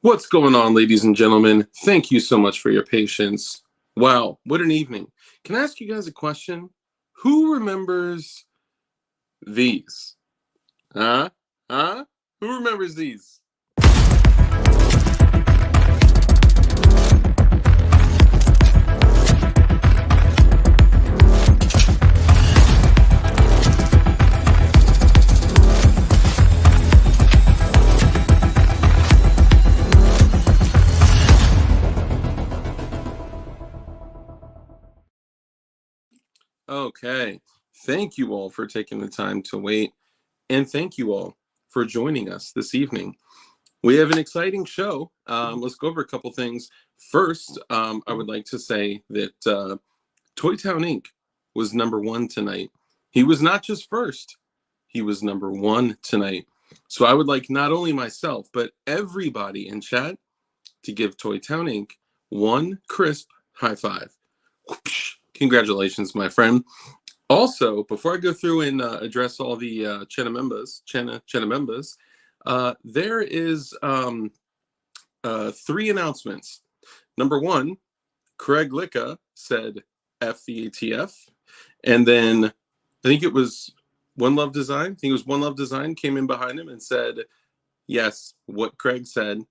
What's going on, ladies and gentlemen? Thank you so much for your patience. Wow, what an evening. Can I ask you guys a question? Who remembers these? Huh? Huh? Who remembers these? Okay. Thank you all for taking the time to wait. And thank you all for joining us this evening. We have an exciting show. Let's go over a couple things. First, I would like to say that Toy Town Inc. was #1 tonight. He was not just first, he was #1 tonight. So I would like not only myself, but everybody in chat to give Toy Town Inc. one crisp high five. Congratulations, my friend. Also, before I go through and address all the Chena members, there is 3 announcements. Number 1, Craig Licka said F the ATF. And then I think it was One Love Design. I think it was One Love Design came in behind him and said, yes, what Craig said.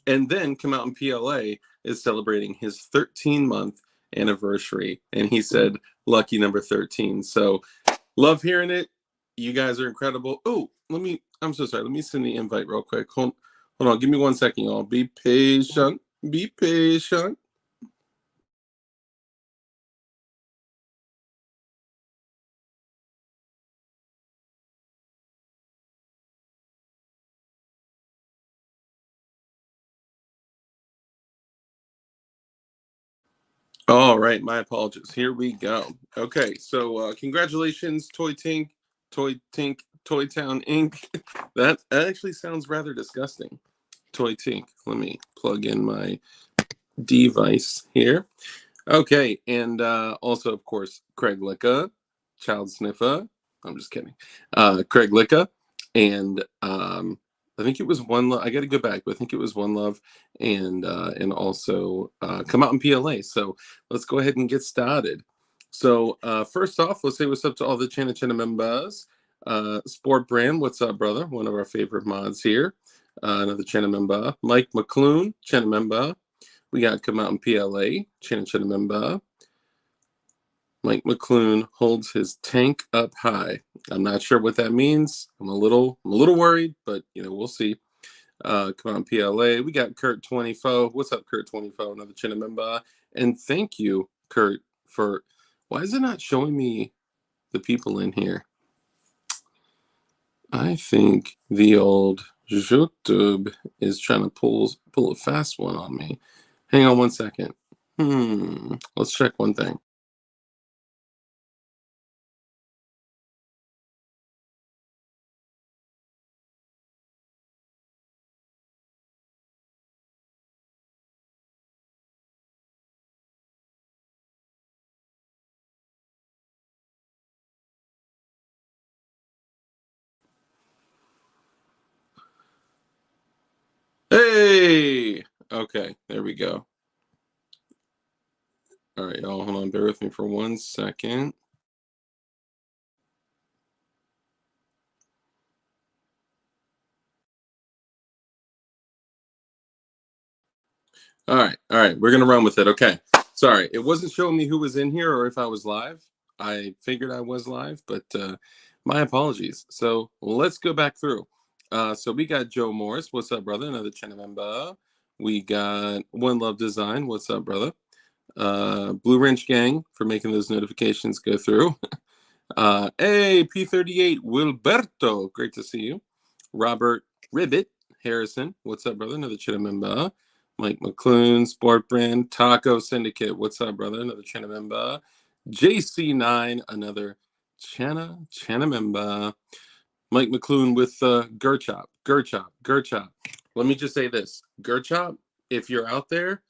And then Come Out in PLA is celebrating his 13-month anniversary. And he said, lucky number 13. So love hearing it. You guys are incredible. Oh, I'm so sorry. Let me send the invite real quick. Hold on. Give me 1 second, y'all. Be patient. Be patient. All right, my apologies. Here we go. Okay, so congratulations, Toy Town Inc. That actually sounds rather disgusting. Toy Tink. Let me plug in my device here. Okay, and also, of course, Craig Licka, Child Sniffer. I'm just kidding. Craig Licka, and I think it was One Love. I got to go back, but I think it was One Love, and also Come Out in PLA. So let's go ahead and get started. So first off, let's say what's up to all the Chena members. Sport Brand, what's up, brother? One of our favorite mods here. Another Chena member. Mike McClune, Chena member. We got Come Out in PLA, Chena member. Mike McClune holds his tank up high. I'm not sure what that means. I'm a little worried, but we'll see. Come on, PLA. We got Kurt 24. What's up, Kurt 24? Another Chena member. And thank you, Kurt, for. Why is it not showing me the people in here? I think the old YouTube is trying to pull a fast one on me. Hang on 1 second. Let's check one thing. Hey! Okay, there we go. All right, y'all, hold on. Bear with me for 1 second. All right. We're going to run with it. Okay. Sorry. It wasn't showing me who was in here or if I was live. I figured I was live, but my apologies. So let's go back through. So we got Joe Morris. What's up, brother? Another channel member. We got One Love Design. What's up, brother? Blue Wrench Gang for making those notifications go through. Hey, P38 Wilberto. Great to see you. Robert Ribbit Harrison. What's up, brother? Another channel member. Mike McClune, Sport Brand, Taco Syndicate. What's up, brother? Another channel member. JC9, another channel member. Mike McClune with Gerchop. Let me just say this. Gerchop, if you're out there,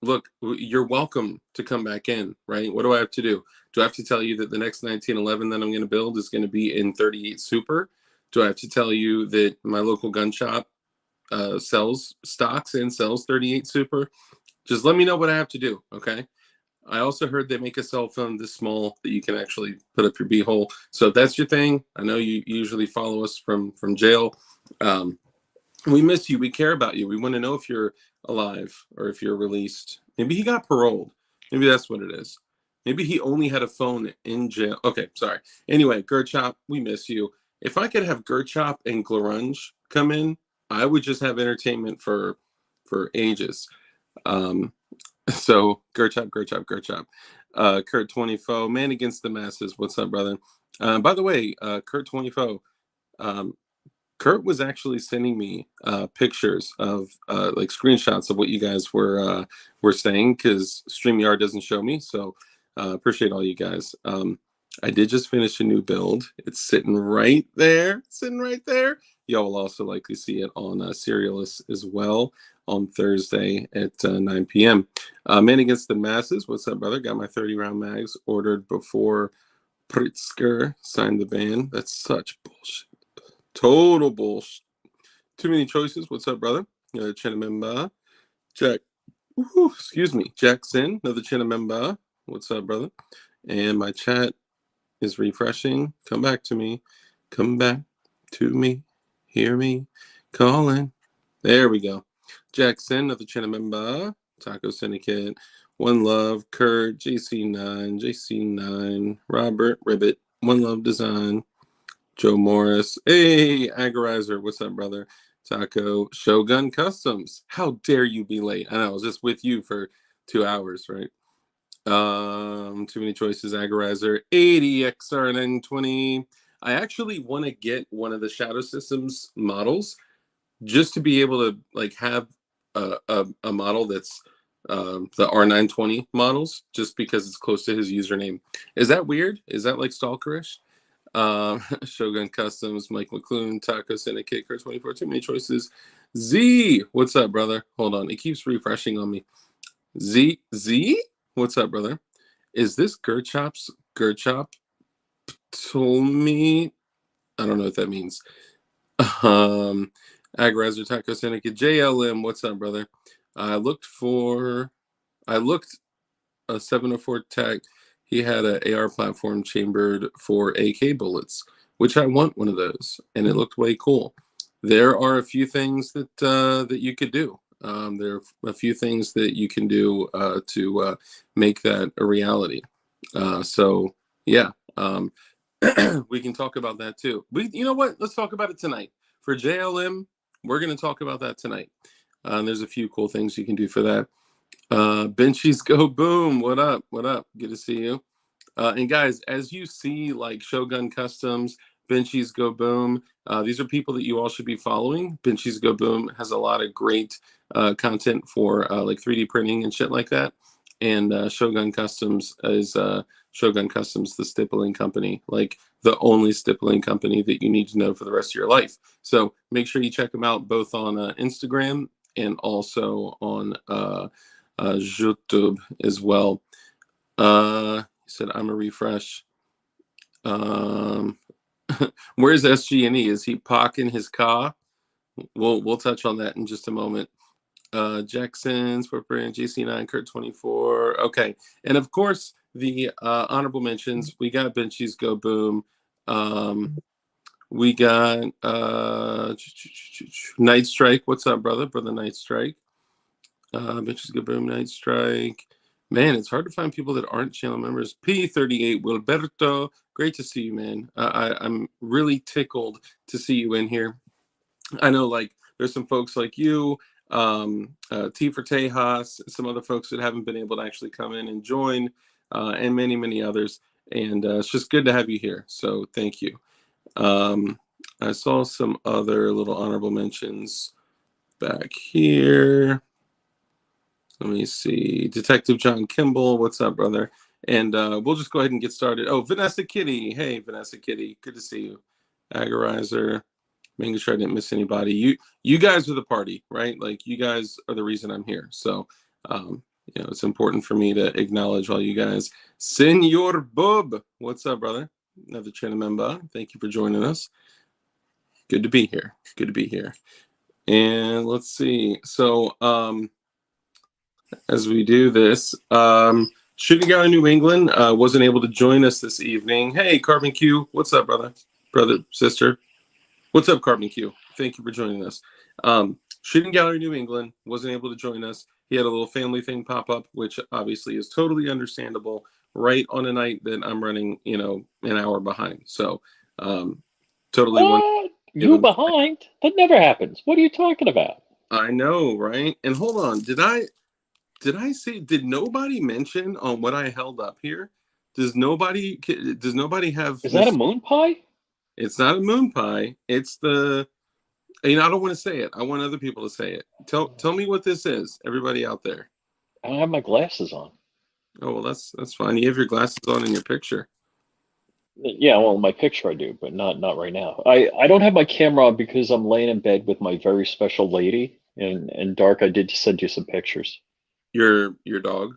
look, you're welcome to come back in, right? What do I have to do? Do I have to tell you that the next 1911 that I'm going to build is going to be in 38 Super? Do I have to tell you that my local gun shop sells stocks and sells 38 Super, just let me know what I have to do, okay? I also heard they make a cell phone this small that you can actually put up your beehole. So if that's your thing, I know you usually follow us from jail. We miss you. We care about you. We want to know if you're alive or if you're released. Maybe he got paroled. Maybe that's what it is. Maybe he only had a phone in jail. Okay, sorry. Anyway, Gerchop, we miss you. If I could have Gerchop and Glorunge come in, I would just have entertainment for ages. So Gerchop. Kurt 20 man against the masses. What's up, brother? By the way, Kurt 20 Kurt was actually sending me pictures of like screenshots of what you guys were saying, because StreamYard doesn't show me. So appreciate all you guys. I did just finish a new build. It's sitting right there. Y'all will also likely see it on Serialist as well on Thursday at 9 p.m. Man Against the Masses. What's up, brother? Got my 30-round mags ordered before Pritzker signed the ban. That's such bullshit. Total bullshit. Too many choices. What's up, brother? Chinamemba. Jack. Excuse me. Jackson. Another Chinamemba. What's up, brother? And my chat is refreshing. Come back to me. Come back to me. Hear me calling. There we go. Jackson. Another Chinamemba. Taco Syndicate. One Love. Kurt. JC9. Robert. Ribbit. One Love Design. Joe Morris. Hey, Agorizer. What's up, brother? Taco. Shogun Customs. How dare you be late? I know, I was just with you for 2 hours, right? Too many choices, Agorizer. 80 XR920. I actually want to get one of the Shadow Systems models just to be able to like have a model that's the R920 models, just because it's close to his username. Is that weird? Is that like stalkerish? Shogun Customs, Mike McClune, Taco Syndicate, Kurt 24. Too many choices. Z, what's up, brother? Hold on, it keeps refreshing on me. Z, what's up, brother? Is this Gerchop? Told me. I don't know what that means. Agrizer, Taco Syndicate, JLM. What's up, brother? I looked a 704 tag. He had an AR platform chambered for AK bullets, which I want one of those, and it looked way cool. There are a few things that that you could do. There are a few things that you can do to make that a reality. So yeah, we can talk about that too. You know what? Let's talk about it tonight. For JLM, we're going to talk about that tonight. There's a few cool things you can do for that. Benchies go boom. What up? Good to see you. And guys, as you see, like Shogun Customs, Benchies go boom. These are people that you all should be following. Benchies go boom has a lot of great content for like 3D printing and shit like that. And Shogun Customs is Shogun Customs, the stippling company, like the only stippling company that you need to know for the rest of your life. So make sure you check them out both on Instagram and also on YouTube as well. He said, I'm a refresh. Where's SGNE? Is he parking his car? We'll touch on that in just a moment. Jackson's, JC9, Kurt 24. Okay. And of course, the honorable mentions, we got Benchies Go Boom. We got Night Strike. What's up, brother? Brother Night Strike. Benchies Go Boom, Night Strike. Man, it's hard to find people that aren't channel members. P38 Wilberto, great to see you, man. I'm really tickled to see you in here. I know, like, there's some folks like you, T for Tejas, some other folks that haven't been able to actually come in and join, and many, many others. And it's just good to have you here. So thank you. I saw some other little honorable mentions back here. Let me see. Detective John Kimball, what's up, brother? And we'll just go ahead and get started. Oh, Vanessa Kitty. Hey, Vanessa Kitty. Good to see you. Agorizer. Making sure I didn't miss anybody. You guys are the party, right? Like, you guys are the reason I'm here. So, you know, it's important for me to acknowledge all you guys. Senor Bub. What's up, brother? Another channel member. Thank you for joining us. Good to be here. And let's see. So as we do this, Shooting Gallery New England wasn't able to join us this evening. Hey, Carbon Q, what's up, brother, sister? What's up, Carbon Q? Thank you for joining us. Shooting Gallery New England wasn't able to join us. He had a little family thing pop up, which obviously is totally understandable. Right on a night that I'm running, an hour behind. So, totally want to give You him. behind? That never happens. What are you talking about? I know, right? And hold on, did I say? Did nobody mention on what I held up here? Does nobody have Is that a Miss? moon pie? It's not a moon pie. It's the. I don't want to say it. I want other people to say it. Tell me what this is, everybody out there. I don't have my glasses on. Oh well, that's fine. You have your glasses on in your picture. Yeah, well, my picture I do, but not right now. I don't have my camera on because I'm laying in bed with my very special lady. And Dark, I did send you some pictures. Your dog.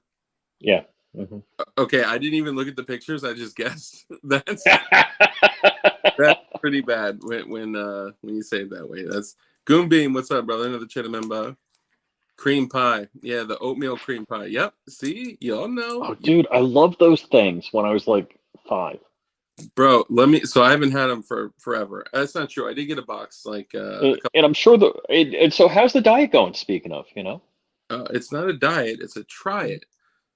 Yeah. Hmm. Okay, I didn't even look at the pictures. I just guessed. That's pretty bad when you say it that way. That's Goonbeam. What's up, brother? Another chat member. Cream pie. Yeah, the oatmeal cream pie. Yep. See, y'all know. Oh, dude, I love those things when I was like 5. Bro, so I haven't had them for forever. That's not true. I did get a box like a couple. And I'm sure and so how's the diet going, speaking of, you know? It's not a diet, it's a try it.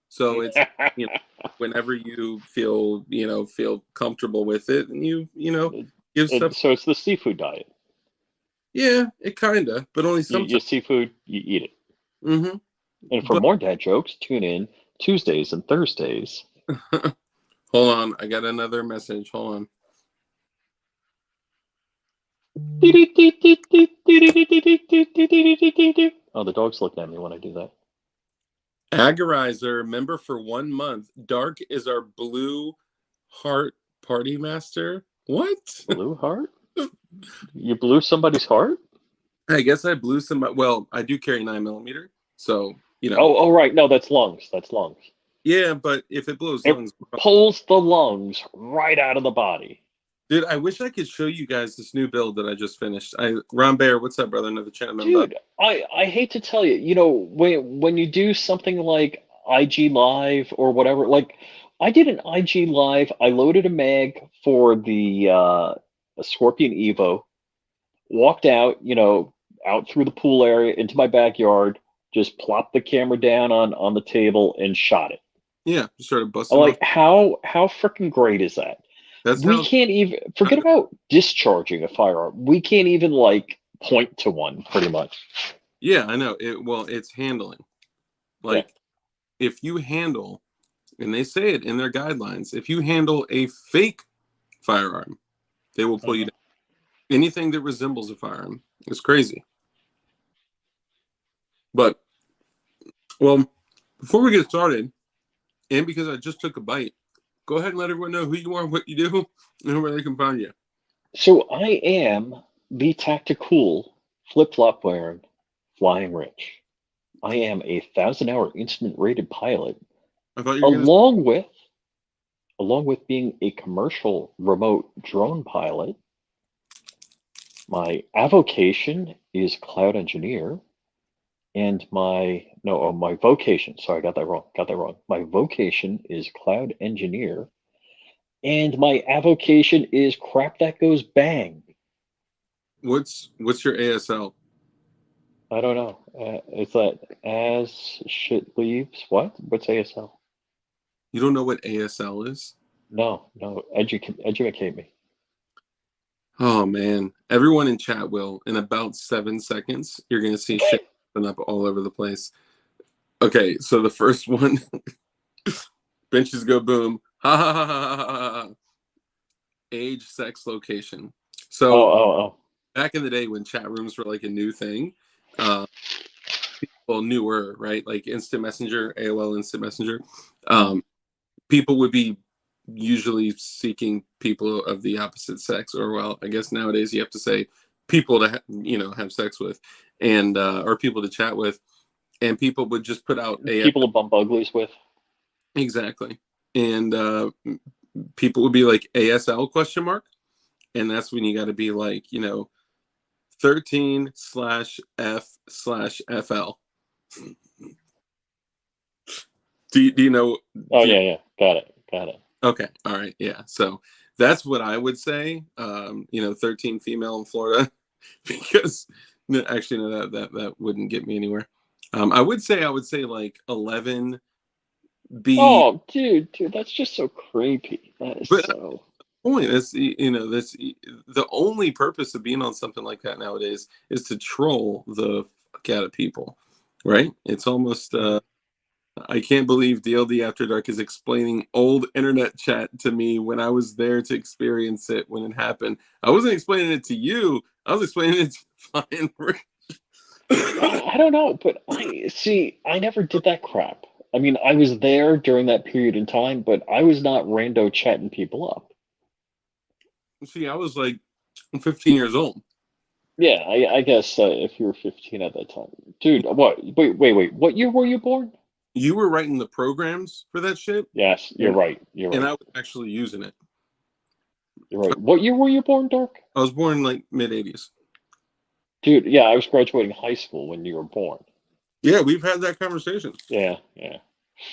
So it's you know whenever you feel comfortable with it, and give stuff. So it's the seafood diet. Yeah, it kinda, but only You sometimes. seafood, you eat it. Mm-hmm. And for But more dad jokes, tune in Tuesdays and Thursdays. hold on, I got another message. Hold on. Oh, the dog's looking at me when I do that. Agorizer, member for 1 month. Dark is our blue heart party master. What? Blue heart? You blew somebody's heart? I guess I blew some. Well, I do carry 9mm, so Oh, right. No, that's lungs. That's lungs. Yeah, but if it blows It lungs, pulls the lungs right out of the body. dude, I wish I could show you guys this new build that I just finished. Ron Bear, what's up, brother? Another channel member. Dude, I hate to tell you, when you do something like IG Live or whatever, like I did an IG Live, I loaded a mag for the Scorpion Evo, walked out, out through the pool area into my backyard, just plopped the camera down on the table and shot it. Yeah, just started I'm busting off. like, how freaking great is that? That's We how. can't even forget about discharging a firearm. We can't even like point to one, pretty much. Yeah, I know. It's handling. Yeah. Like, if you handle, and they say it in their guidelines, if you handle a fake firearm, they will pull you down. Anything that resembles a firearm is crazy. But, well, before we get started, and because I just took a bite, go ahead and let everyone know who you are, what you do, and where they can find you. So I am the tactical flip-flop wearing Flying Rich. I am a 1,000-hour instrument rated pilot, I thought you were gonna. along with being a commercial remote drone pilot. My avocation is cloud engineer, and my vocation. Sorry, I got that wrong. My vocation is cloud engineer, and my avocation is crap that goes bang. What's your ASL? I don't know. It's that as shit leaves. What? What's ASL? You don't know what ASL is? No. Educate me. Oh man, everyone in chat will. In about 7 seconds, you're gonna see shit popping up all over the place. Okay, so the first one, benches go boom. Ha ha ha ha ha ha. Ha. Age, sex, location. So Oh. back in the day when chat rooms were like a new thing, well, newer, right? Like instant messenger, AOL instant messenger. People would be usually seeking people of the opposite sex, or well, I guess nowadays you have to say people to have sex with, and or people to chat with, and people would just put out People to bump uglies with. exactly, and people would be like ASL question mark, and that's when you got to be like 13/F/FL. Do you know? Oh, yeah. Got it. Okay. All right. Yeah. So that's what I would say. 13 female in Florida, because actually, no, that wouldn't get me anywhere. I would say like 11 B. Oh, dude, that's just so creepy. That is But so. point is, that's the only purpose of being on something like that nowadays is to troll the fuck out of people, right? It's almost. I can't believe DLD After Dark is explaining old internet chat to me when I was there to experience it when it happened. I wasn't explaining it to you. I was explaining it to Flying Rich. I don't know, but I never did that crap. I mean, I was there during that period in time, but I was not rando chatting people up. See, I was like 15 years old. Yeah, I guess if you were 15 at that time. Dude, what? Wait. What year were you born? You were writing the programs for that shit, Yes, you're right. You're and right. I was actually using it. You're right. What year were you born, Dark? I was born in like mid 80s. Dude, yeah, I was graduating high school when you were born. Yeah, we've had that conversation. Yeah.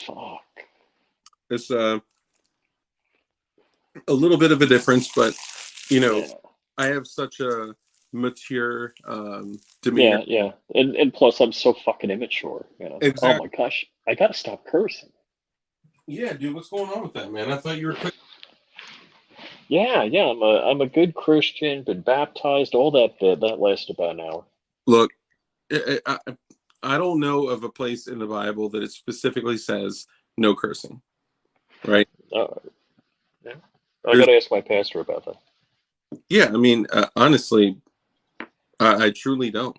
Fuck. It's a little bit of a difference, but Yeah. I have such a mature demeanor. Yeah. And plus I'm so fucking immature, Oh Exactly. my gosh. I gotta stop cursing. Yeah, dude, what's going on with that, man? I thought you were quick. Yeah. I'm a good Christian, been baptized, all that bit. That lasted about an hour. Look, I don't know of a place in the Bible that it specifically says no cursing, right? Yeah. I gotta ask my pastor about that. Yeah, I mean, honestly, I truly don't,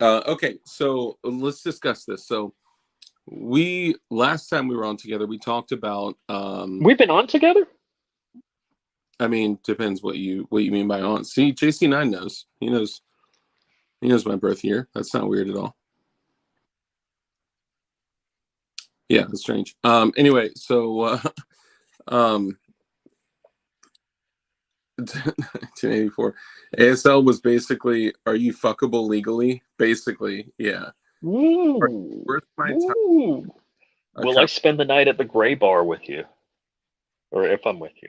Okay, so let's discuss this. So last time we were on together, we talked about We've been on together? I mean, depends what you mean by on. See, JC9 knows. He knows my birth year. That's not weird at all. Yeah, that's strange. Anyway, so 1984. ASL was basically, are you fuckable legally? Basically, yeah. Ooh. Worth my time. Ooh. Will I spend the night at the gray bar with you? Or if I'm with you?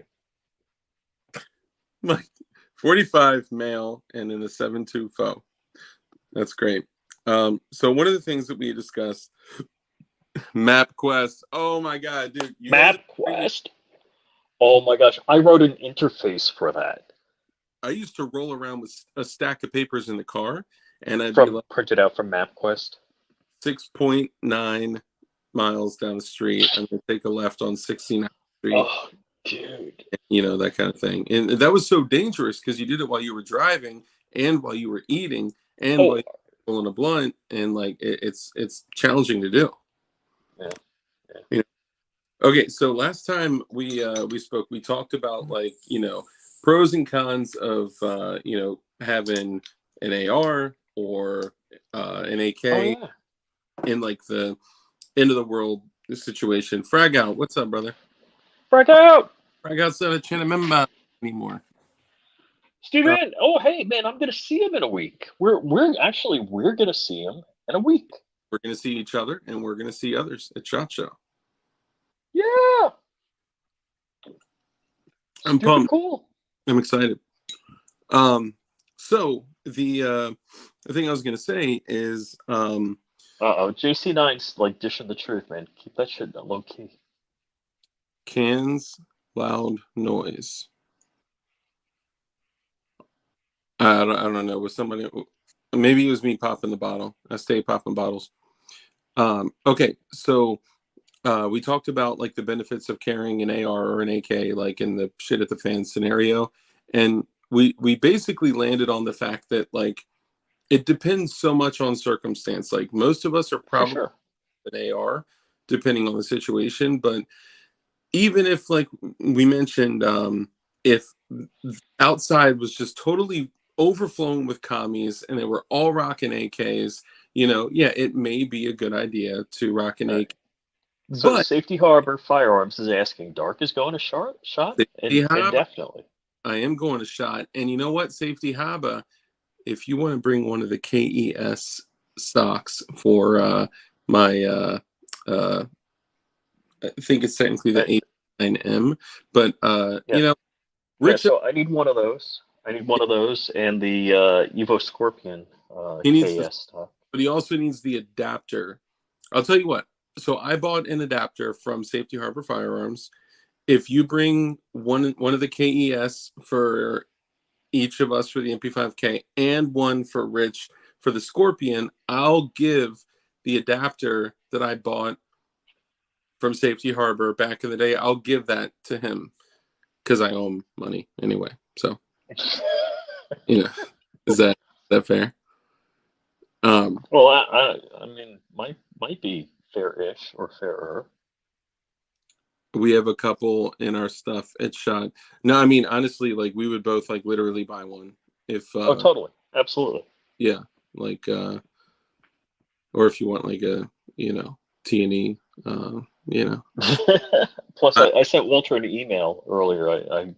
Like 45 male and in a 7-2 foe. That's great. So one of the things that we discussed, MapQuest. Oh my god, dude! MapQuest. Oh my gosh, I wrote an interface for that. I used to roll around with a stack of papers in the car, and I'd be like, printed out from MapQuest. 6.9 miles down the street. I'm gonna take a left on 69th Street. Oh, dude. That kind of thing. And that was so dangerous because you did it while you were driving and while you were eating and while you were rolling a blunt, and like it's challenging to do. Yeah. Okay, so last time we spoke, we talked about like pros and cons of having an AR or an AK in like the end of the world situation. Frag out, what's up, brother? Frag out. Frag out's not a Chinamemba anymore. Steven, oh hey man, I'm gonna see him in a week. We're gonna see him in a week. We're gonna see each other, and we're gonna see others at SHOT Show. Yeah. I'm pumped. Cool. I'm excited. So the thing I was gonna say is JC9's like dishing the truth, man. Keep that shit low key. Cans, loud noise. I don't know. Was somebody? Maybe it was me popping the bottle. I stay popping bottles. Okay, so we talked about like the benefits of carrying an AR or an AK, like in the shit at the fan scenario, and we basically landed on the fact that like it depends so much on circumstance. Like most of us are probably an AR, depending on the situation, but even if like we mentioned, if outside was just totally overflowing with commies and they were all rocking AKs, it may be a good idea to rock an AK. So Safety Harbor Firearms is asking, Dark is going to shot? Indefinitely. I am going to shot. And you know what, Safety Haba, if you want to bring one of the KES stocks for my, I think it's technically the 89M, but Yeah. you know, Yeah, Rich, so I need one of those. I need one of those and the Evo Scorpion he needs the, KS stock. but he also needs the adapter. I'll tell you what. So I bought an adapter from Safety Harbor Firearms. If you bring one of the KES for each of us for the MP5K and one for Rich for the Scorpion, I'll give the adapter that I bought from Safety Harbor back in the day. I'll give that to him because I owe him money anyway. So, you know, is that fair? Well, I mean, might be fair-ish or fairer. We have a couple in our stuff at Shot. No, I mean, honestly, like we would both like literally buy one if Oh, totally, absolutely. yeah, like or if you want like a, you know, T&E, you know. Plus, I sent Walter an email earlier.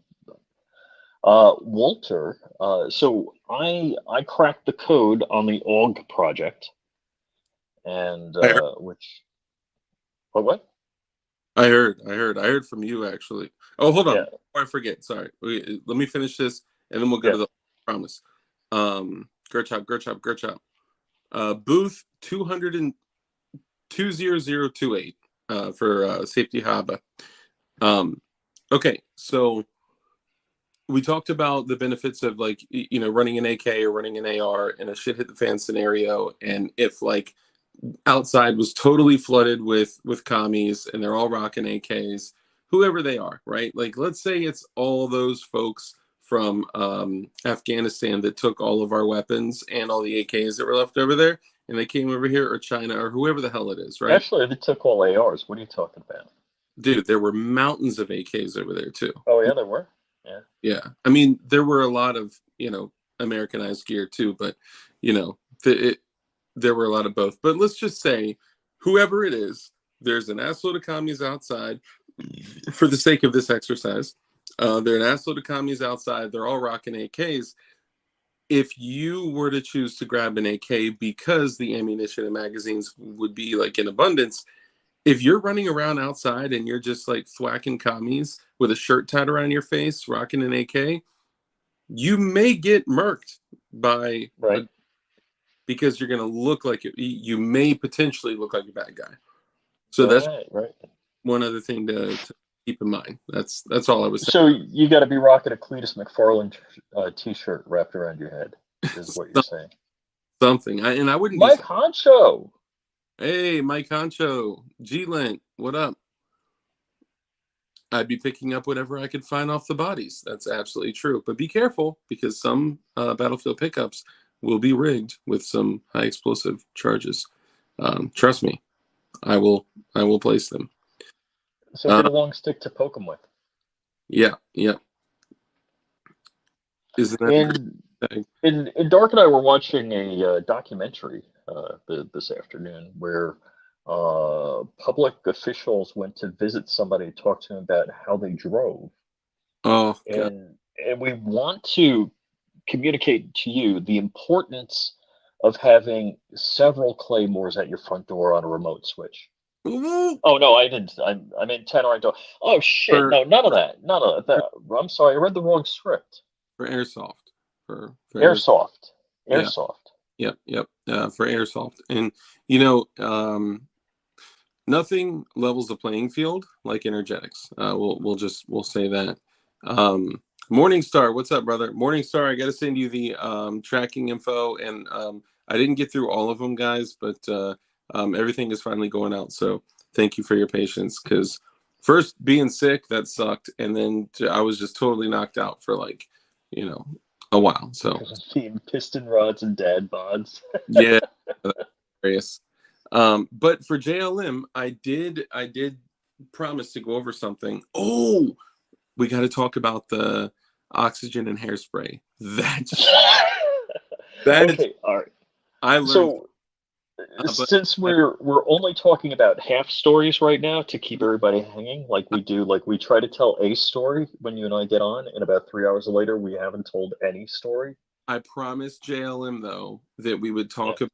Walter, so I cracked the code on the AUG project, and I heard, which what? I heard from you actually. Oh, hold on, Yeah, before I forget. Sorry, let me finish this, and then we'll go yeah. to the promise. Gerchop. Booth 200 for Safety Haba. Okay, so we talked about the benefits of like, you know, running an AK or running an AR in a shit hit the fan scenario, and if like outside was totally flooded with commies and they're all rocking AKs, whoever they are, right? Like let's say it's all those folks from Afghanistan that took all of our weapons and all the AKs that were left over there, and they came over here, or China, or whoever the hell it is, right? Actually, they took all ARs. What are you talking about? Dude, there were mountains of AKs over there too. Oh yeah, there were. Yeah. Yeah, I mean, there were a lot of, you know, Americanized gear too, but you know, there were a lot of both. But let's just say, whoever it is, there's an assload of commies outside. For the sake of this exercise, there are an assload of commies outside. They're all rocking AKs. If you were to choose to grab an AK because the ammunition and magazines would be like in abundance, if you're running around outside and you're just like thwacking commies with a shirt tied around your face, rocking an AK, you may get murked by Right. because you're going to look like you may potentially look like a bad guy. So that's Right. one other thing to keep in mind. That's all I was saying. So you got to be rocking a Cletus McFarland T-shirt wrapped around your head, is what you're saying. Something. I wouldn't Mike be. Honcho. Hey, Mike Honcho, G-Lent, what up? I'd be picking up whatever I could find off the bodies. That's absolutely true. But be careful, because some battlefield pickups will be rigged with some high explosive charges. Trust me, I will place them. So get a long stick to poke them with. Yeah. Isn't that In Dark and I were watching a documentary this afternoon where public officials went to visit somebody, talk to them about how they drove. Oh, God. And we want to communicate to you the importance of having several claymores at your front door on a remote switch. Ooh, Oh no, I didn't. I meant 10 or door. Oh shit! No, none of that. None of that. I'm sorry, I read the wrong script. for airsoft. For Airsoft. Yeah. Airsoft. Yep. For airsoft, and you know, nothing levels the playing field like energetics. We'll say that. Morningstar, what's up, brother? Morningstar, I got to send you the tracking info, and I didn't get through all of them, guys, but everything is finally going out. So thank you for your patience, because first being sick, that sucked, and then I was just totally knocked out for like, you know, a while. So Being piston rods and dad bods. yeah, that's hilarious. But for JLM, I did promise to go over something. Oh, we got to talk about the oxygen and hairspray. That's Okay, all right. I learned. So But since we're only talking about half stories right now to keep everybody hanging, like we do, like we try to tell a story when you and I get on, and about 3 hours later we haven't told any story. I promised JLM though that we would Yeah. talk about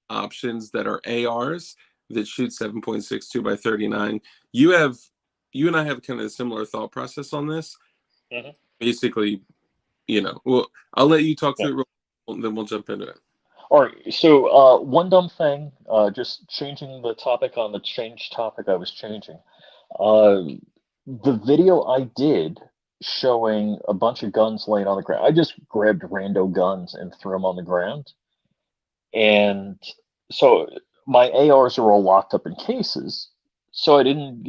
options that are ARs that shoot 7.62 by 39. You and I have kind of a similar thought process on this. Mhm. Basically, well, I'll let you talk Yeah. through it, then we'll jump into it. All right. So one dumb thing, just changing the topic on the change topic I was changing. Uh, the video I did showing a bunch of guns laying on the ground. I just grabbed rando guns and threw them on the ground. And so my ARs are all locked up in cases. So I didn't,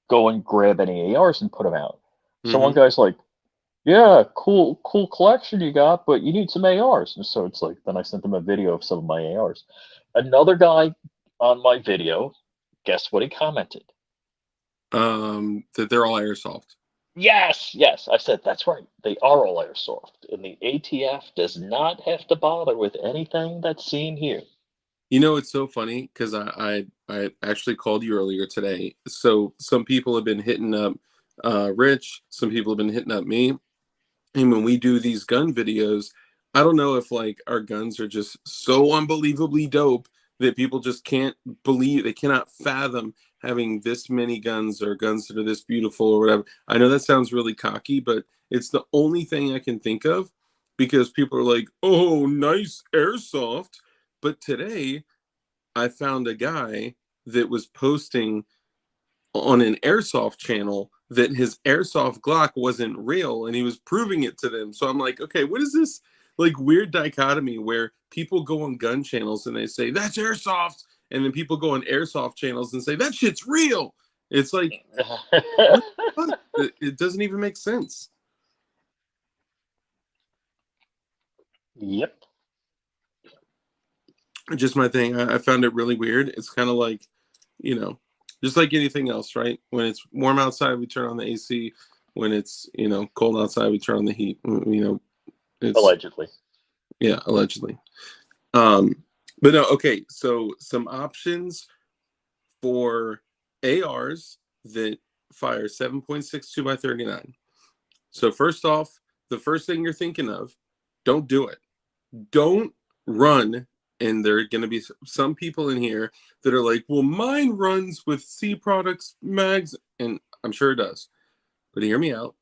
go and grab any ARs and put them out. So one Hmm. guy's like, "Yeah, cool collection you got, but you need some ARs." And so it's like, then I sent him a video of some of my ARs. Another guy on my video, guess what he commented? That they're all airsoft. Yes, yes. I said, that's right. They are all airsoft. And the ATF does not have to bother with anything that's seen here. It's so funny because I actually called you earlier today. So some people have been hitting up Rich, some people have been hitting up me. And when we do these gun videos, I don't know if like our guns are just so unbelievably dope that people just can't believe, they cannot fathom having this many guns or guns that are this beautiful or whatever. I know that sounds really cocky, but it's the only thing I can think of because people are like, "Oh, nice airsoft." But today I found a guy that was posting on an airsoft channel that his airsoft Glock wasn't real and he was proving it to them. So I'm like, okay, what is this like weird dichotomy where people go on gun channels and they say that's airsoft, and then people go on airsoft channels and say that shit's real? It's like, what the fuck? It doesn't even make sense. Yep. Just my thing. I found it really weird. It's kind of like, you know, just like anything else, right? When it's warm outside, we turn on the AC. When it's, cold outside, we turn on the heat. It's, Allegedly. yeah, allegedly. Um, but no, okay. So some options for ARs that fire 7.62 by 39. So first off, the first thing you're thinking of, don't do it. Don't run. And there are going to be some people in here that are like, well, mine runs with C products mags. And I'm sure it does. But hear me out.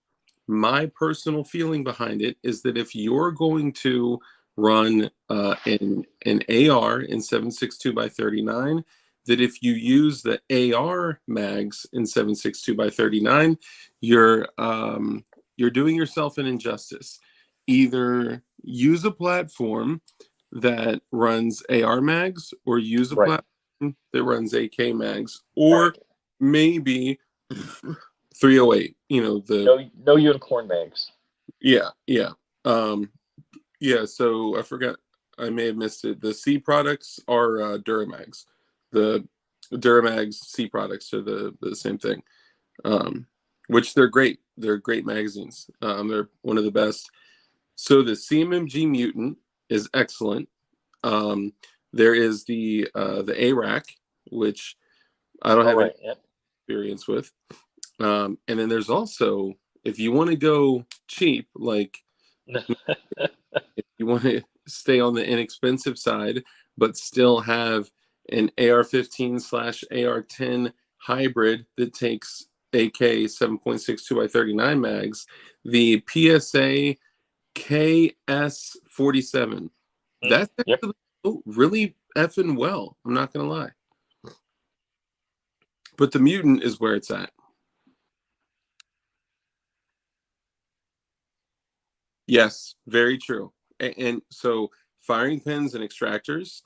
My personal feeling behind it is that if you're going to run an AR in 7.62 by 39, that if you use the AR mags in 7.62 by 39, you're doing yourself an injustice. Either use a platform that runs AR mags, or use a Right. platform that runs AK mags, or Right. maybe 308. No unicorn mags. Yeah, yeah. Um, yeah, so I forgot, I may have missed it. The C products are Duramags. The Duramags C products are the same thing. Which they're great. They're great magazines. They're one of the best. So the CMMG Mutant is excellent. Um, there is the ARAC, which I don't All have any right. Yep. experience with. And then there's also, if you want to go cheap, like if you want to stay on the inexpensive side, but still have an AR-15/AR-10 hybrid that takes AK 7.62 by 39 mags, the PSA KS47. That's Yep. actually really effing well. I'm not going to lie. But the Mutant is where it's at. Yes, very true. And so firing pins and extractors,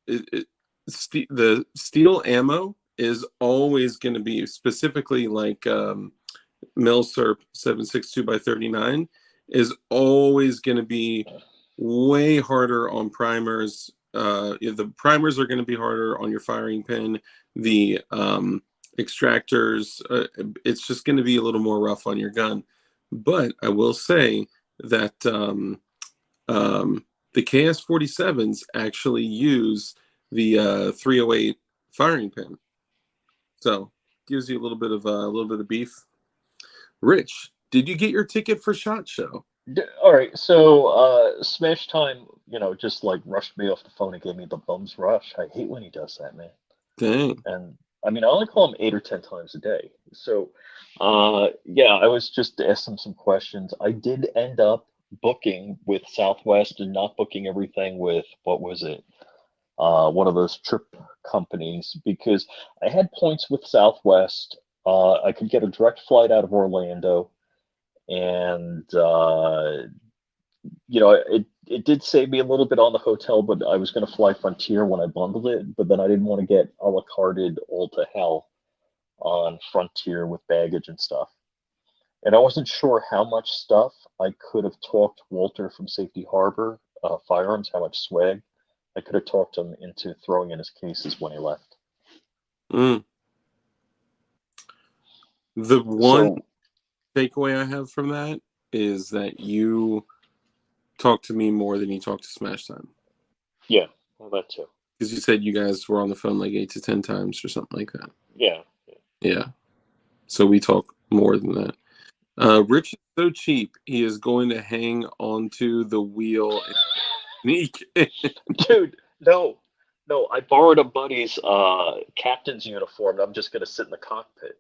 the steel ammo is always going to be specifically like Milsurp 7.62 by 39 is always going to be way harder on primers. The primers are going to be harder on your firing pin. The extractors, it's just going to be a little more rough on your gun. But I will say that um, the KS-47s actually use the 308 firing pin. So gives you a little bit of beef. Rich, did you get your ticket for SHOT Show? All right, so Smash Time, just like rushed me off the phone and gave me the bum's rush. I hate when he does that, man. Dang. And I mean, I only call him 8 or 10 times a day. So, yeah, I was just asking some questions. I did end up booking with Southwest and not booking everything with, what was it? One of those trip companies, because I had points with Southwest. I could get a direct flight out of Orlando, and it did save me a little bit on the hotel, but I was going to fly Frontier when I bundled it, but then I didn't want to get a la carted all to hell on Frontier with baggage and stuff. And I wasn't sure how much stuff I could have talked Walter from Safety Harbor Firearms, how much swag I could have talked him into throwing in his cases when he left. Mm. The one takeaway I have from that is that you talk to me more than you talk to Smash Time. Yeah, well, that too. Because you said you guys were on the phone like 8 to 10 times or something like that. Yeah. So we talk more than that. Rich is so cheap, he is going to hang onto the wheel and sneak in. Dude, no. I borrowed a buddy's captain's uniform, and I'm just going to sit in the cockpit.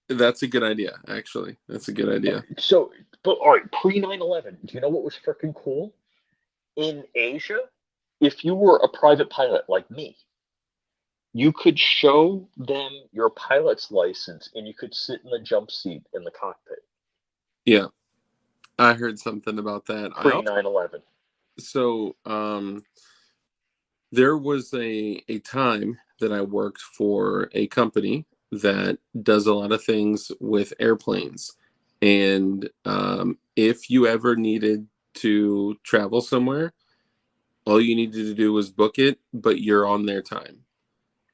That's a good idea, actually. That's a good idea. So, but all right, pre 9/11, do you know what was freaking cool? In Asia, if you were a private pilot like me, you could show them your pilot's license and you could sit in the jump seat in the cockpit. Yeah, I heard something about that. Pre 9/11. So, there was a time that I worked for a company that does a lot of things with airplanes. And if you ever needed to travel somewhere, all you needed to do was book it, but you're on their time,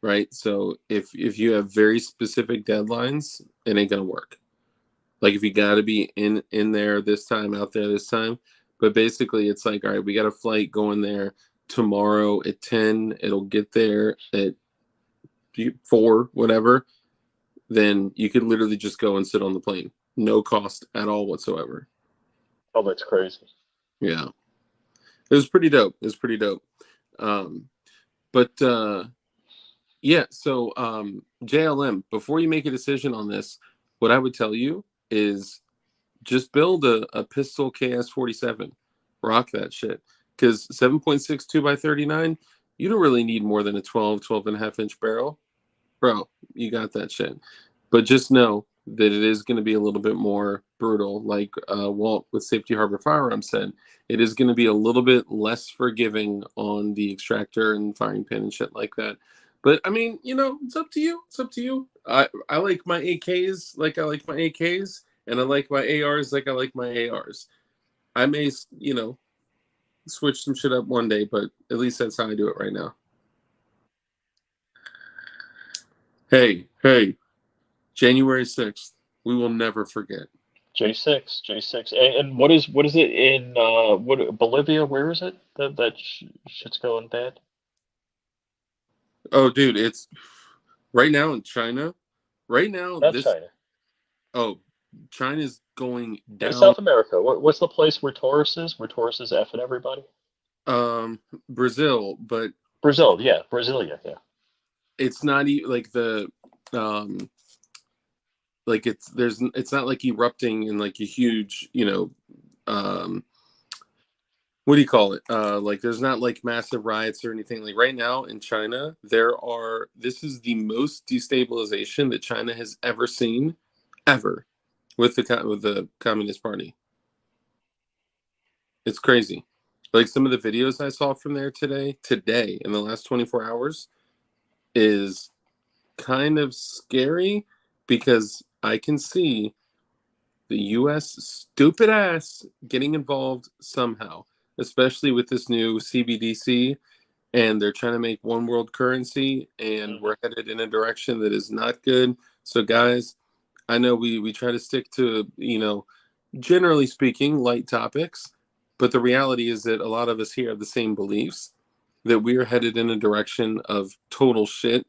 right? So if you have very specific deadlines, it ain't gonna work. Like if you got to be in there this time, out there this time. But basically, it's like, all right, we got a flight going there tomorrow at 10. It'll get there at 4, whatever. Then you could literally just go and sit on the plane, no cost at all whatsoever. Oh, that's crazy. Yeah, it was pretty dope. But yeah, so JLM, before you make a decision on this, what I would tell you is just build a pistol KS-47. Rock that shit. Because 7.62 by 39, you don't really need more than a 12 and a half inch barrel. Bro, you got that shit. But just know that it is going to be a little bit more brutal. Like Walt with Safety Harbor Firearm said, it is going to be a little bit less forgiving on the extractor and firing pin and shit like that. But I mean, it's up to you. I like my AKs like I like my AKs, and I like my ARs like I like my ARs. I may, switch some shit up one day, but at least that's how I do it right now. Hey, January 6th, we will never forget. J6. And what is it in Bolivia? Where is it that shit's going bad? Oh, dude, it's right now in China. Right now, Not China. Oh, China's going down. South America. What's the place where Taurus is? Where Taurus is effing everybody? Brazil, but Brazil, yeah, Brasilia, yeah. It's not like the like it's not like erupting in like a huge, what do you call it? Like there's not like massive riots or anything. Like right now in China, this is the most destabilization that China has ever seen, ever, with the Communist Party. It's crazy. Like some of the videos I saw from there today in the last 24 hours is kind of scary because I can see the US stupid ass getting involved somehow, especially with this new CBDC, and they're trying to make one world currency, and we're headed in a direction that is not good. So guys, I know we try to stick to, generally speaking, light topics, but the reality is that a lot of us here have the same beliefs. that we are headed in a direction of total shit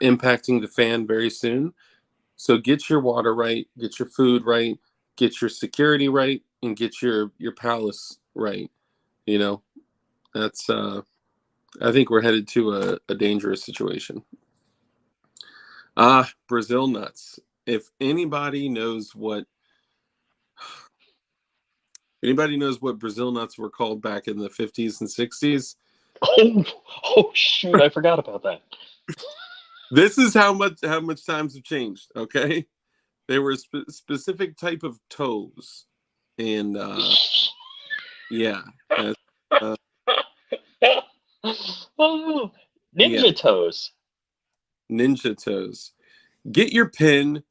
impacting the fan very soon. So get your water right, get your food right, get your security right, and get your palace right. You know, that's I think we're headed to a dangerous situation. Brazil nuts. If anybody knows what Brazil nuts were called back in the 50s and 60s, Oh shoot! I forgot about that. this is how much times have changed. Okay, they were a specific type of toes, and yeah, uh, Oh, yeah, ninja toes. ninja toes. Get your pin,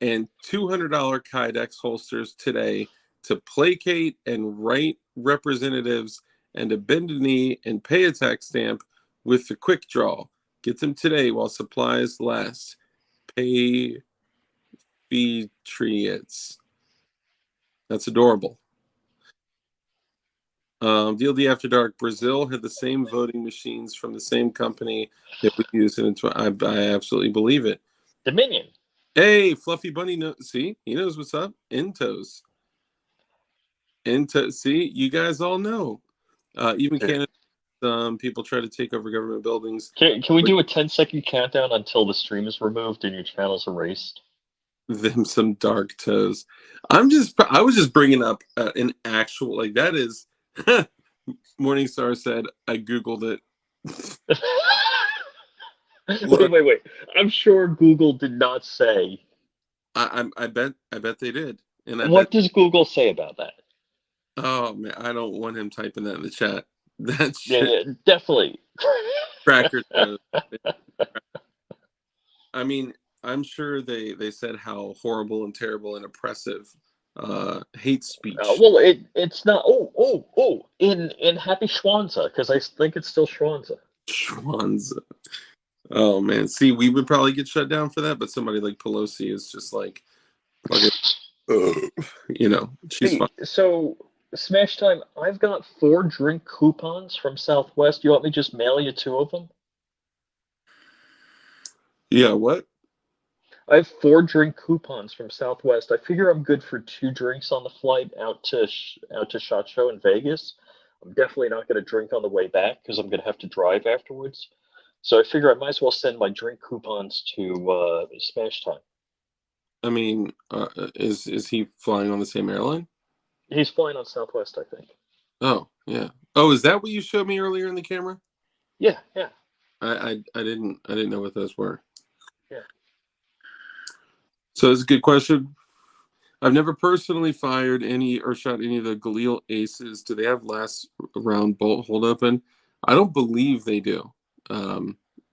and $200 Kydex holsters today to placate and write representatives and to bend a knee and pay a tax stamp with the quick draw. Get them today while supplies last. Patriots. That's adorable. DLD After Dark. Brazil had the same voting machines from the same company that we use, and I absolutely believe it. Dominion. Hey, Fluffy Bunny, see, he knows what's up. Intos. See, you guys all know. Even Canada, people try to take over government buildings. Can we do a 10-second countdown until the stream is removed and your channel's erased? Them some dark toes. I was just bringing up an actual, like, that is. Morningstar said I googled it. Wait. I'm sure Google did not say. I bet they did. And what does Google say about that? Oh man, I don't want him typing that in the chat. That shit. Yeah, definitely. Cracker toes. I mean, I'm sure they said how horrible and terrible and oppressive hate speech. Well, it's not. In Happy Schwanza, because I think it's still Schwanza. Schwanza. Oh man, see, we would probably get shut down for that, but somebody like Pelosi is just like you know, she's fine. So Smash Time, I've got 4 drink coupons from Southwest. You want me to just mail you 2 of them? Yeah, what? I have 4 drink coupons from Southwest. I figure I'm good for 2 drinks on the flight out to SHOT Show in Vegas. I'm definitely not going to drink on the way back because I'm going to have to drive afterwards. So I figure I might as well send my drink coupons to Smash Time. I mean, is he flying on the same airline? He's flying on Southwest, I think. Oh, yeah. Oh, is that what you showed me earlier in the camera? Yeah. I didn't know what those were. Yeah. So it's a good question. I've never personally fired any or shot any of the Galil Aces. Do they have last round bolt hold open? I don't believe they do.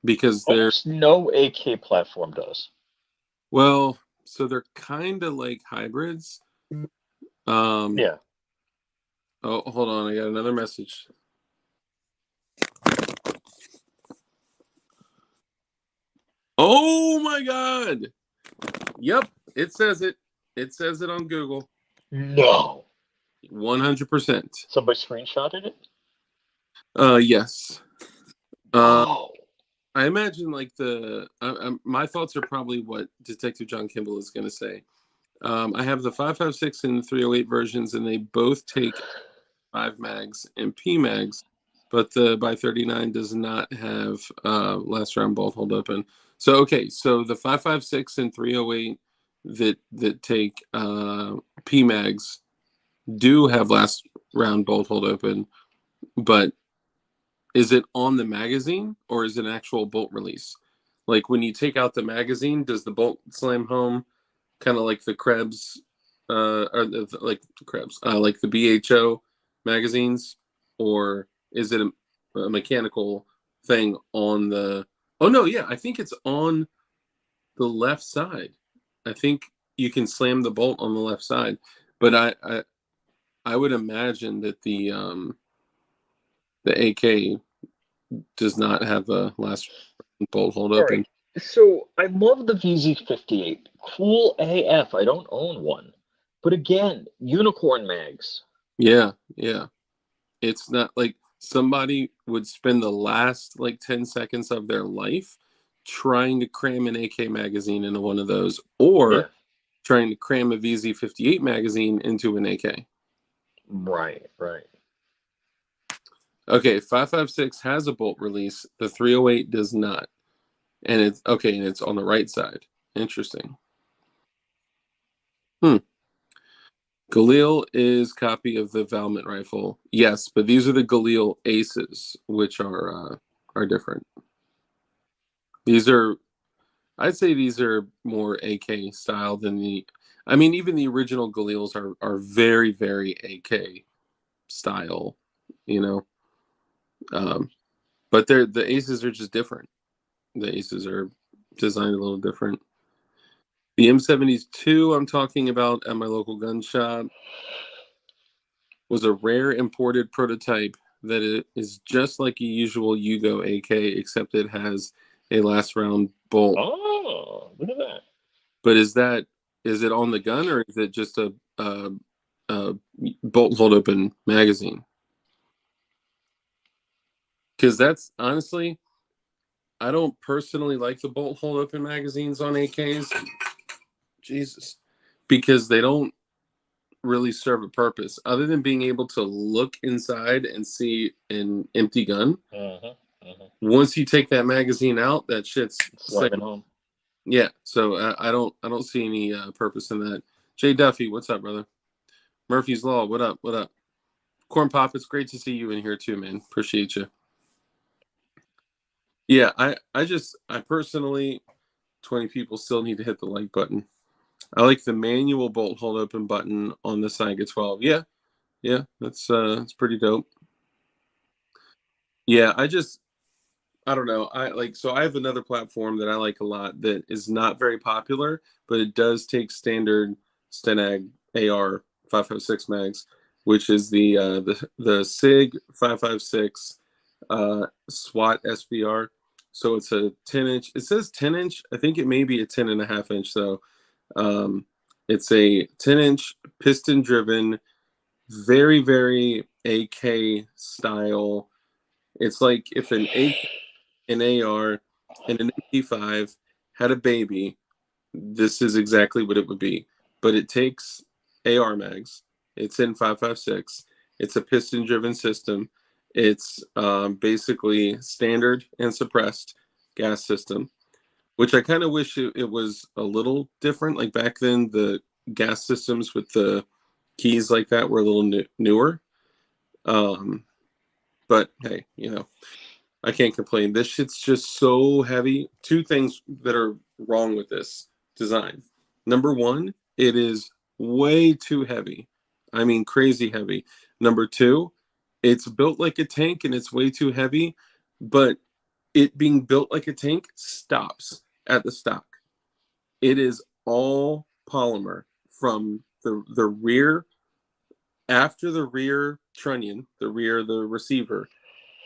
Because almost no AK platform does. Well, so they're kind of like hybrids. Yeah. Oh, hold on. I got another message. Oh my God. Yep. It says it. It says it on Google. No. 100%. Somebody screenshotted it? Yes. Oh. I imagine like my thoughts are probably what Detective John Kimball is going to say. I have the 5.56 and 308 versions, and they both take 5 mags and P mags, but the by 39 does not have last round bolt hold open. So okay, so the 5.56 and 308 that take P mags do have last round bolt hold open, but is it on the magazine or is it an actual bolt release? Like when you take out the magazine, does the bolt slam home kind of like the Krebs, like the Krebs, like the BHO magazines, or is it a mechanical thing on the? Oh no, yeah, I think it's on the left side. I think you can slam the bolt on the left side, but I would imagine that the AK does not have a last bolt hold open. Right. So I love the VZ58. Cool AF. I don't own one. But again, unicorn mags. Yeah. It's not like somebody would spend the last like 10 seconds of their life trying to cram an AK magazine into one of those, or Yeah. trying to cram a VZ58 magazine into an AK. Right. Okay, 5.56 has a bolt release. The 308 does not. And it's okay, and it's on the right side. Interesting. Galil is copy of the Valmet rifle. Yes, but these are the Galil Aces, which are different. These are, I'd say these are more AK style than the. I mean, even the original Galils are very very AK style, you know. But the Aces are just different. The Aces are designed a little different. The M72 I'm talking about at my local gun shop was a rare imported prototype that it is just like a usual Yugo AK, except it has a last round bolt. Oh, look at that. But is it on the gun, or is it just a bolt hold open magazine? Because that's honestly, I don't personally like the bolt hold open magazines on AKs. Jesus, because they don't really serve a purpose other than being able to look inside and see an empty gun. Once you take that magazine out, that shit's Slamming home. Yeah, so I don't see any purpose in that. Jay Duffy, what's up, brother? Murphy's Law, what up? What up? Corn Pop, it's great to see you in here too, man. Appreciate you. Yeah, I personally, 20 people still need to hit the like button. I like the manual bolt hold open button on the Saiga 12. Yeah, that's pretty dope. Yeah, I don't know. I have another platform that I like a lot that is not very popular, but it does take standard Stenag AR 5.56 mags, which is the SIG 5.56 SWAT SBR. So it's a 10-inch. It says 10-inch. I think it may be a 10.5-inch though. Um, it's a 10-inch piston driven, very very AK style. It's like if an AK, an AR, and an MP5 had a baby, this is exactly what it would be. But it takes AR mags. It's in 5.56. It's a piston-driven system. It's basically standard and suppressed gas system, which I kind of wish it was a little different. Like back then, the gas systems with the keys like that were a little newer. Um, but hey, I can't complain. This shit's just so heavy. Two things that are wrong with this design. Number one, it is way too heavy. I mean, crazy heavy. Number two, it's built like a tank and it's way too heavy, but it being built like a tank stops at the stock. It is all polymer from the rear, after the rear trunnion, the receiver.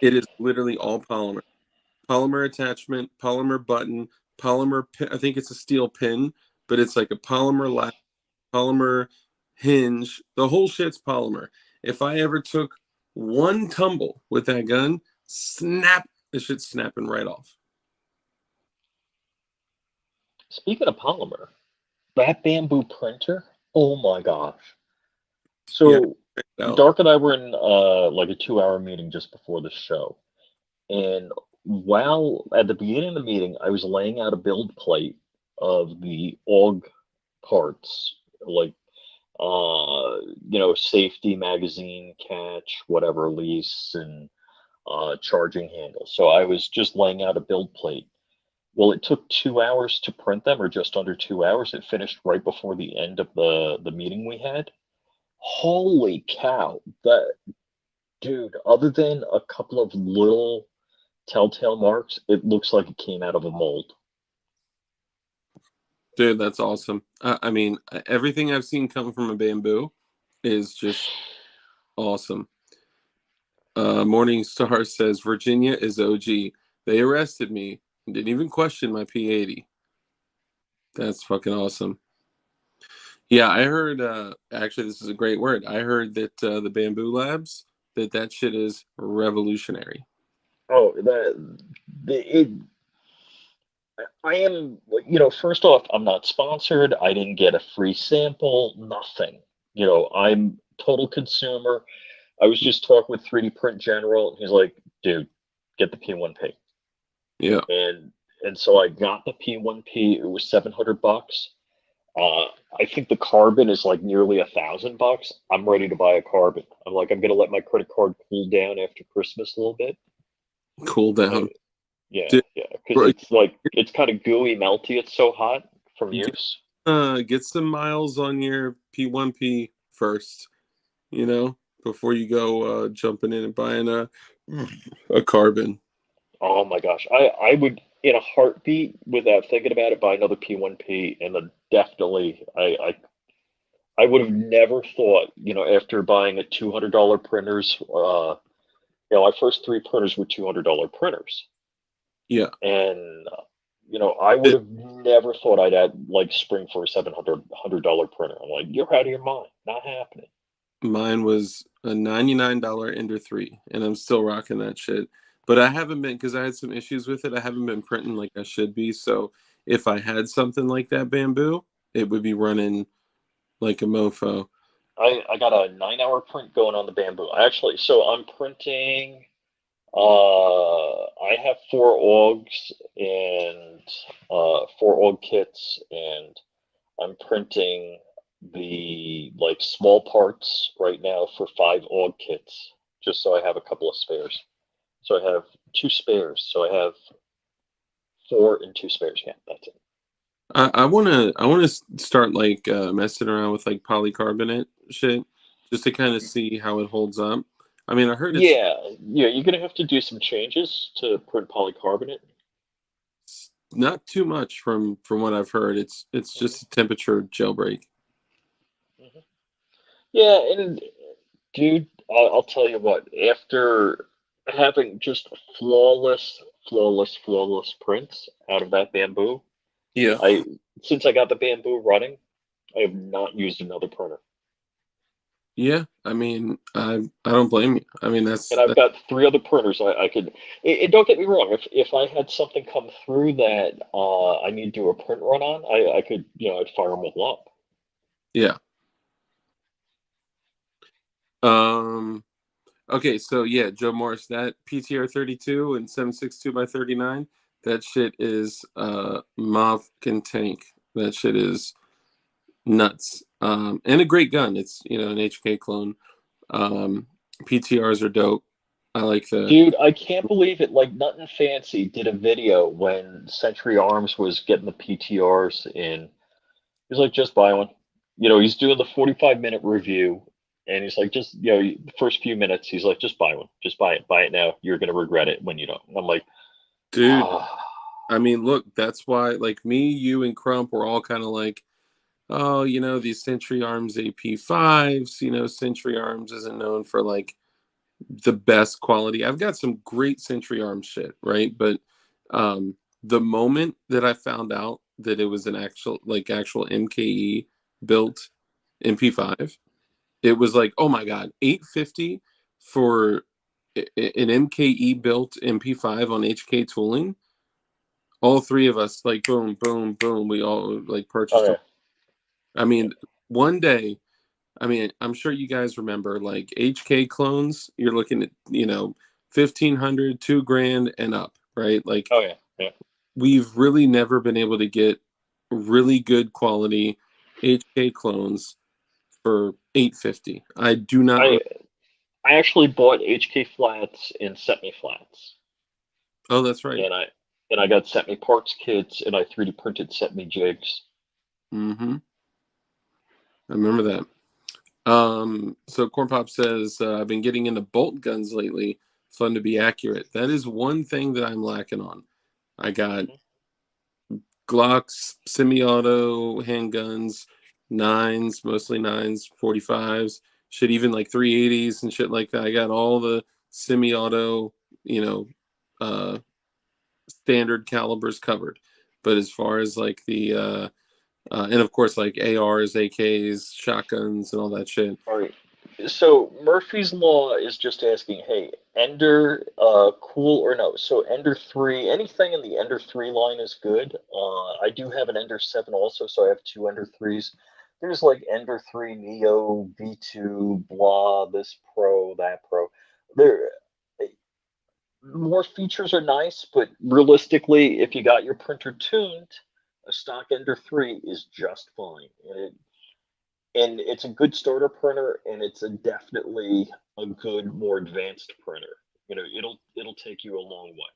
It is literally all polymer attachment, polymer button, polymer pin. I think it's a steel pin, but it's like a polymer hinge. The whole shit's polymer. If I ever took one tumble with that gun, snap, the shit's snapping right off. Speaking of polymer, that bamboo printer, oh my gosh. So Yeah. Dark and I were in like a 2-hour meeting just before the show. And while at the beginning of the meeting, I was laying out a build plate of the AUG parts, like safety magazine catch, whatever lease, and charging handle. So I was just laying out a build plate. Well, it took 2 hours to print them, or just under 2 hours. It finished right before the end of the meeting we had. Holy cow! That dude, other than a couple of little telltale marks, it looks like it came out of a mold. Dude, that's awesome. I mean, everything I've seen come from a bamboo is just awesome. Morning Star says Virginia is OG. They arrested me and didn't even question my P80. That's fucking awesome. Yeah, I heard. Actually, this is a great word. I heard that the Bamboo Labs, that shit is revolutionary. Oh, I am, first off, I'm not sponsored. I didn't get a free sample, nothing. I'm total consumer. I was just talking with 3D Print General. He's like, dude, get the P1P. Yeah, And so I got the P1P. It was $700. Uh, I think the carbon is like nearly $1,000. I'm ready to buy a carbon. I'm like, I'm gonna let my credit card cool down after Christmas a little bit. cool I, down. yeah, Dude, yeah, because bro, it's like it's kind of gooey, melty. It's so hot from get, use. get some miles on your P1P first, before you go jumping in and buying a carbon. Oh my gosh, I would in a heartbeat without thinking about it buy another P1P, and then definitely I would have never thought, after buying a $200 printers. My first three printers were $200 printers. Yeah. And I would have never thought I'd add like spring for a $700 printer. I'm like, you're out of your mind. Not happening. Mine was a $99 Ender 3, and I'm still rocking that shit. But I haven't been, because I had some issues with it, I haven't been printing like I should be. So if I had something like that bamboo, it would be running like a mofo. I got a 9-hour print going on the bamboo. Actually, so I'm printing. I have four augs and four aug kits, and I'm printing the like small parts right now for 5 aug kits, just so I have a couple of spares. So I have 2 spares. So I have 4 and 2 spares. Yeah, that's it. I wanna start like messing around with like polycarbonate shit just to kind of see how it holds up. I mean, I heard it's Yeah, yeah, you're gonna have to do some changes to print polycarbonate. not too much from what I've heard. It's Hmm. just a temperature jailbreak. Hmm. Yeah, and dude, I'll tell you what, after having just flawless prints out of that bamboo, Yeah. I since I got the bamboo running, I have not used another printer. Yeah, I mean, I don't blame you. I mean, And that's I've that. got 3 other printers I could. And don't get me wrong, if I had something come through that I need to do a print run on, I could, I'd fire them all up. Yeah. Um. Okay, so yeah, Joe Morris, that PTR 32 and 762 by 39, that shit is mauve can tank. That shit is nuts. And a great gun. It's an HK clone. Um, PTRs are dope. I like the. Dude, I can't believe it. Like Nothing Fancy did a video when Century Arms was getting the PTRs in. He's like, just buy one. He's doing the 45-minute review, and he's like, just, the first few minutes, he's like, just buy one. Just buy it. Buy it now. You're going to regret it when you don't. And I'm like, Dude, ah, I mean, look, that's why like me, you and Crump were all kind of like, oh, these Century Arms AP5s, Century Arms isn't known for like the best quality. I've got some great Century Arms shit, right? But the moment that I found out that it was an actual MKE built MP5, it was like, oh my god, 850 for an MKE built MP5 on HK tooling. All three of us, like, boom, boom, boom, we all like oh purchased them. yeah, I yeah, mean, one day, I mean, I'm sure you guys remember like HK clones, you're looking at, 1,500, 2 grand and up, right? Like oh yeah, yeah. we've really never been able to get really good quality HK clones for 850. I do not I I actually bought HK flats and sent me flats, Oh, that's right. and I got sent me parts kits, and I 3D printed sent me jigs. Mm-hmm. I remember that. So Corn Pop says, I've been getting into bolt guns lately. Fun to be accurate. That is one thing that I'm lacking on. I got Hmm. Glocks, semi-auto handguns, nines, mostly nines, 45s, shit, even like 380s and shit like that. I got all the semi-auto, you know, uh, standard calibers covered. But as far as like and of course like ARs, AKs, shotguns, and all that shit. All right. So Murphy's Law is just asking, hey, Ender, cool or no? So Ender 3, anything in the Ender 3 line is good. I do have an Ender 7 also, so I have two Ender 3s. There's like Ender 3 Neo, V2, blah, this Pro, that Pro. There, more features are nice, but realistically, if you got your printer tuned, a stock Ender 3 is just fine. And it's a good starter printer, and it's definitely a good, more advanced printer. You know, it'll take you a long way.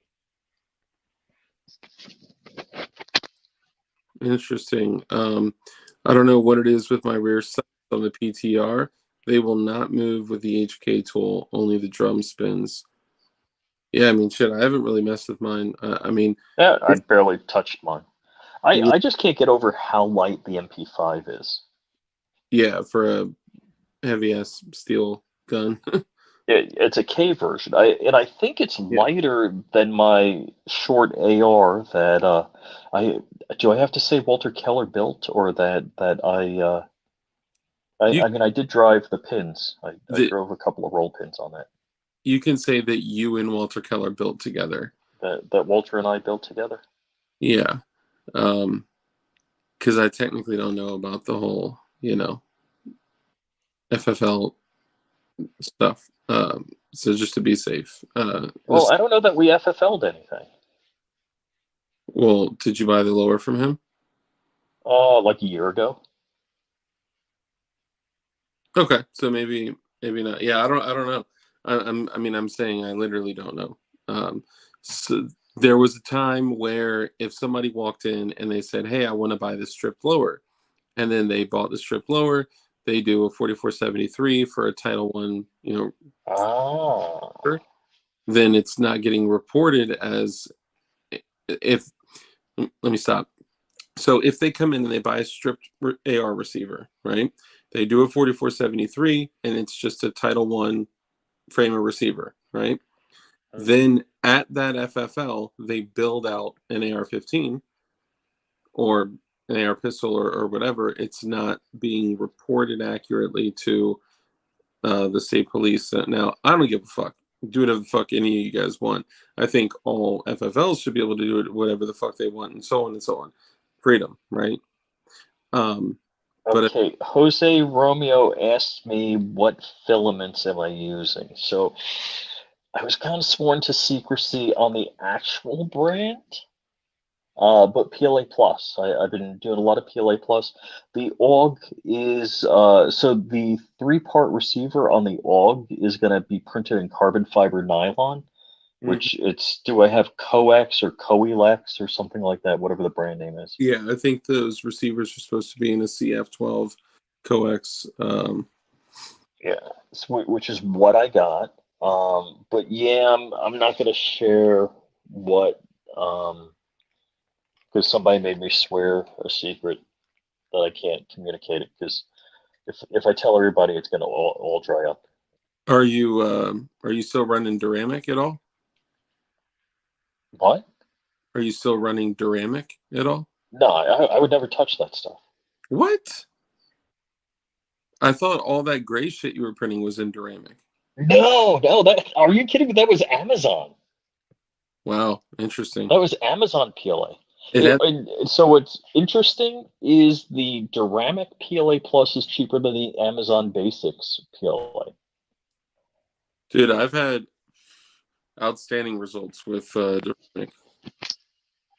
Interesting. I don't know what it is with my rear sights on the PTR. They will not move with the HK tool. Only the drum spins. Yeah, I mean, shit. I haven't really messed with mine. I mean, Yeah, I barely touched mine. yeah, I just can't get over how light the MP5 is. yeah, for a heavy ass steel gun. It's a K version. I think it's Yeah. lighter than my short AR that I do I have to say Walter Keller built, or that You I mean I did drive the pins. I that drove a couple of roll pins on that. you can say that you and Walter Keller built together. That Walter and I built together. Yeah. Because I technically don't know about the whole, FFL stuff. So just to be safe, Well, I don't know that we FFL'd anything. well, did you buy the lower from him? Oh, like a year ago. Okay, so maybe not. Yeah, I don't know. I'm saying I literally don't know. So there was a time where if somebody walked in and they said, "Hey, I want to buy this strip blower," and then they bought the strip blower, they do a 4473 for a Title One, Oh. then it's not getting reported as if. Let me stop. So if they come in and they buy a stripped AR receiver, right? They do a 4473 and it's just a Title One frame of receiver, right? Then at that FFL, they build out an AR-15 or an AR pistol or whatever. It's not being reported accurately to the state police. Now, I don't give a fuck. Do whatever the fuck any of you guys want. I think all FFLs should be able to do it whatever the fuck they want, and so on and so on. Freedom, right? Um, but Okay, Jose Romeo asked me what filaments am I using. So I was kind of sworn to secrecy on the actual brand, but PLA Plus. I've been doing a lot of PLA Plus. The AUG is so the three-part receiver on the AUG is going to be printed in carbon fiber nylon, which it's, do I have Coex or Coelex or something like that, whatever the brand name is. yeah, I think those receivers are supposed to be in a CF12 coax. Yeah, which is what I got. But yeah, I'm not going to share what, because somebody made me swear a secret that I can't communicate it, because if I tell everybody, it's going to all dry up. Are you still running Duramic at all? What? Are you still running Duramic at all? No, I would never touch that stuff. What? I thought all that gray shit you were printing was in Duramic. No, no, that, are you kidding me? That was Amazon. Wow, interesting. That was Amazon PLA. It had, And so what's interesting is the Duramic PLA Plus is cheaper than the Amazon Basics PLA. dude. I've had outstanding results with Duramic.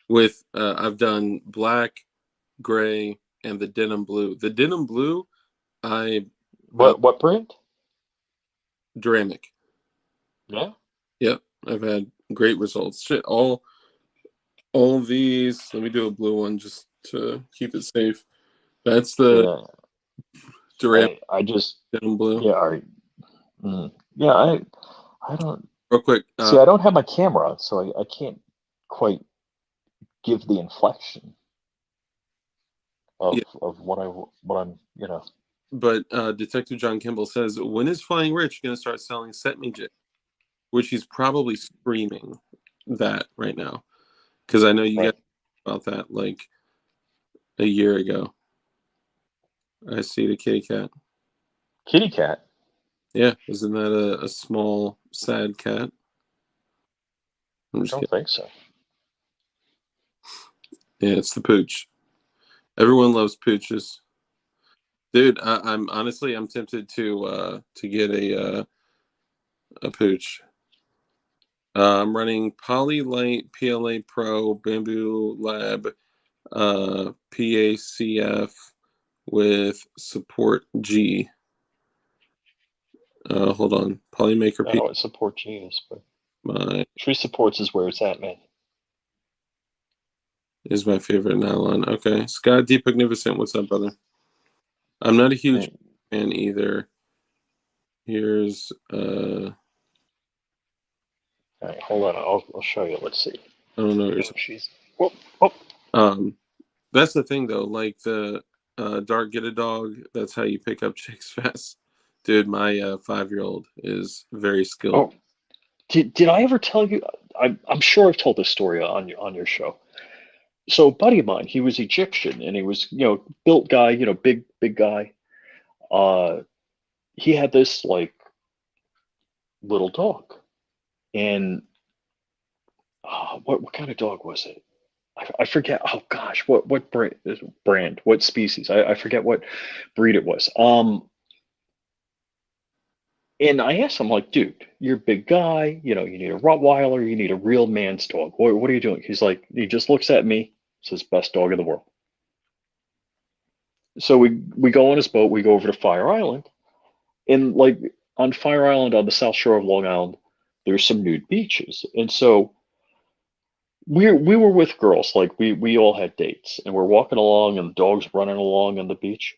With I've done black, gray, and the denim blue. The denim blue, I What brand? Duramic. Yeah. Yep, I've had great results. Shit, all these. Let me do a blue one just to keep it safe. That's the Yeah. Duramic I just, denim blue. yeah, all right. Yeah, I don't Real quick, see, I don't have my camera on, so I can't quite give the inflection yeah, of what I'm, you know. but Detective John Kimball says, when is Flying Rich going to start selling Set Me Jig? Which he's probably screaming that right now. Because I know you guys Right. about that like a year ago. I see the kitty cat. Kitty cat. Yeah, isn't that a small, sad cat? I'm I just don't kidding. think so. Yeah, it's the pooch. Everyone loves pooches. Dude, I'm honestly I'm tempted to get a pooch. I'm running Poly Light PLA Pro Bamboo Lab PACF with support G. Hold on, Polymaker I P. know what support genius, but My tree supports is where it's at, man. is my favorite nylon. Okay, Scott D Magnificent. What's up, brother? I'm not a huge And, fan either. Here's all right, hold on, I'll show you. Let's see. I don't know what you're Oh, saying. she's. Whoop, whoop. That's the thing though, like the Dark Get a Dog, that's how you pick up chicks fast. Dude, my 5-year-old is very skilled. Oh, did I ever tell you? I'm sure I've told this story on your show. So, a buddy of mine, he was Egyptian, and he was built guy, big guy. Uh, he had this like little dog, and what kind of dog was it? I forget. Oh gosh, what brand, what species? I forget what breed it was. And I asked him, like, dude, you're a big guy, you need a Rottweiler, you need a real man's dog. What are you doing? He's like, he just looks at me, says, best dog in the world. So we go on his boat, we go over to Fire Island, and like on Fire Island on the south shore of Long Island, there's some nude beaches. And so we were with girls, like we all had dates, and we're walking along and the dog's running along on the beach.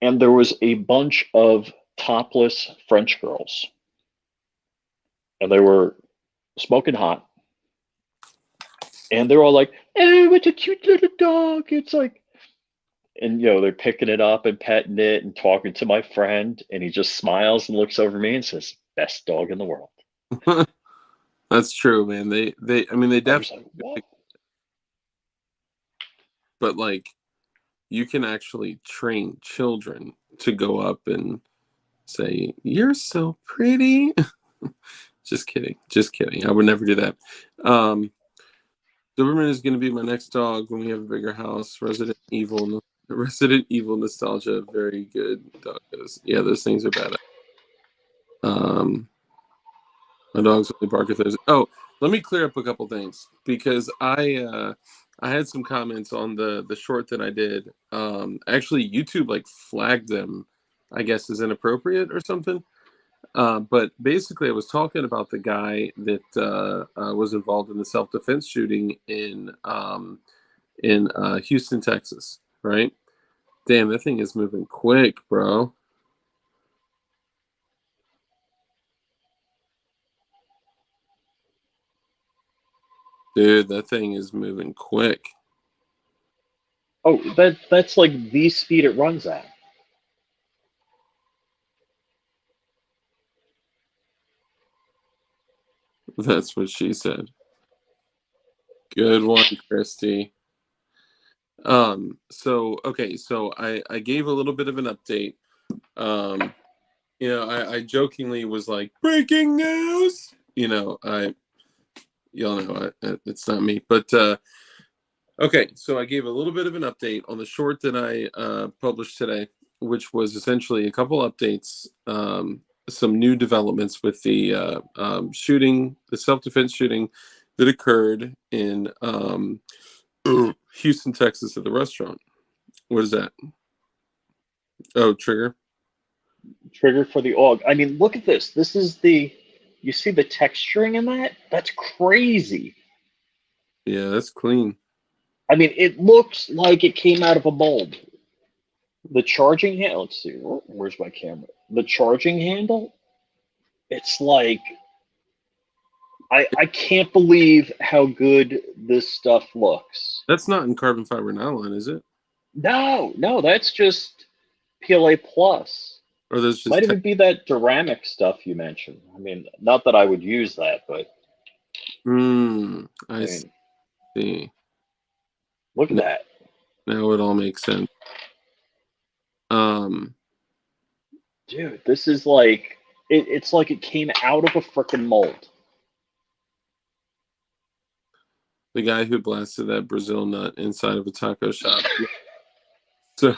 And there was a bunch of topless French girls, and they were smoking hot, and they're all like, "Oh, it's a cute little dog." It's like, and they're picking it up and petting it and talking to my friend, and he just smiles and looks over me and says, "Best dog in the world." That's true, man. They I mean they I was definitely, like, "What?" but like you can actually train children to go up and say, "You're so pretty." Just kidding. Just kidding. I would never do that. Um Doberman is going to be my next dog when we have a bigger house. Resident Evil nostalgia. Very good doggos. Yeah, those things are bad. Um, my dogs only bark if there's. Oh, let me clear up a couple things because I had some comments on the short that I did. Actually, YouTube like flagged them, I guess, as inappropriate or something. But basically, I was talking about the guy that was involved in the self defense shooting in Houston, Texas, right? Damn, that thing is moving quick, bro. Dude, that thing is moving quick. Oh, that's like the speed it runs at. That's what she said. Good one, Christy. So okay, so I gave a little bit of an update. Um, I jokingly was like breaking news. Y'all know it's not me, but okay, so I gave a little bit of an update on the short that I published today, which was essentially a couple updates, some new developments with the shooting, the self-defense shooting that occurred in Houston, Texas, at the restaurant. What is that? Oh, trigger. Trigger for the AUG. I mean, look at this. This is you see the texturing in that? That's crazy. Yeah, that's clean. I mean, it looks like it came out of a mold. The charging handle, let's see, where's my camera? The charging handle, it's like, I can't believe how good this stuff looks. That's not in carbon fiber nylon, is it? No, no, that's just PLA Plus. Or that's Might just even be that ceramic stuff you mentioned. I mean, not that I would use that, but I I mean, see. look at Now, that. now it all makes sense. Um, Dude, this is like it's like it came out of a freaking mold. The guy who blasted that Brazil nut inside of a taco shop. So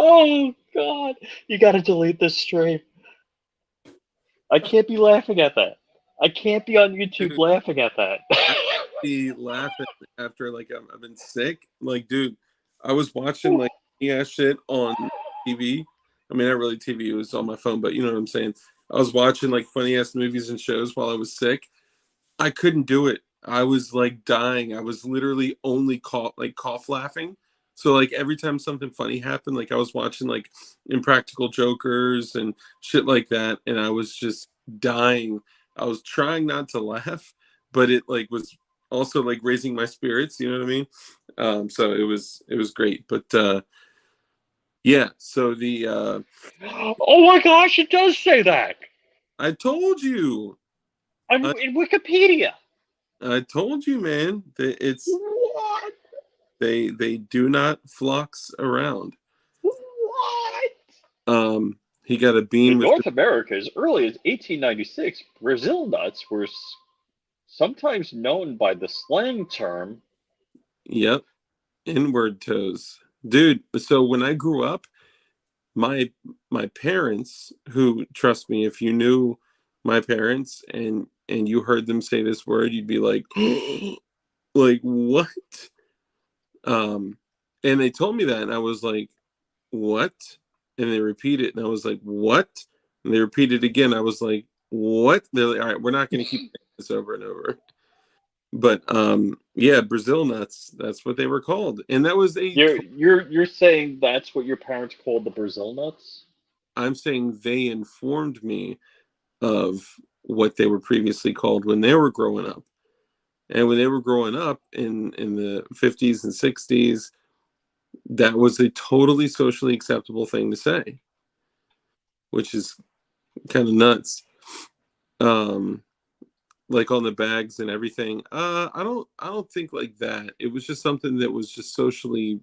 Oh God, you got to delete this stream. I can't be laughing at that. I can't be on YouTube dude, laughing at that. I be laughing after like I've been sick. Like, dude, I was watching like yeah shit on TV. I mean, not really TV; it was on my phone. But you know what I'm saying. I was watching like funny ass movies and shows while I was sick. I couldn't do it. I was like dying. I was literally only cough laughing. So like every time something funny happened, like I was watching like Impractical Jokers and shit like that, and I was just dying. I was trying not to laugh, but it like was also like raising my spirits. You know what I mean? So it was great. But yeah. So the Oh my gosh, it does say that. I told you. I'm I, in Wikipedia. I told you, man. That it's What? they do not flux around. What? He got a bean In with North America, as early as 1896, Brazil nuts were sometimes known by the slang term. yep, inward toes. Dude, so when I grew up, my my parents, who trust me, if you knew my parents and you heard them say this word, you'd be like, like what? Um, and they told me that, and I was like, what? And they repeat it, and I was like, what? And they repeat it again. I was like, what? They're like, all right, we're not going to keep saying this over and over. But yeah, Brazil nuts, that's what they were called. And that was You're saying that's what your parents called the Brazil nuts? I'm saying they informed me of what they were previously called when they were growing up. And when they were growing up in the 50s and 60s, that was a totally socially acceptable thing to say, which is kind of nuts. Um like on the bags and everything. I don't think like that. It was just something that was just socially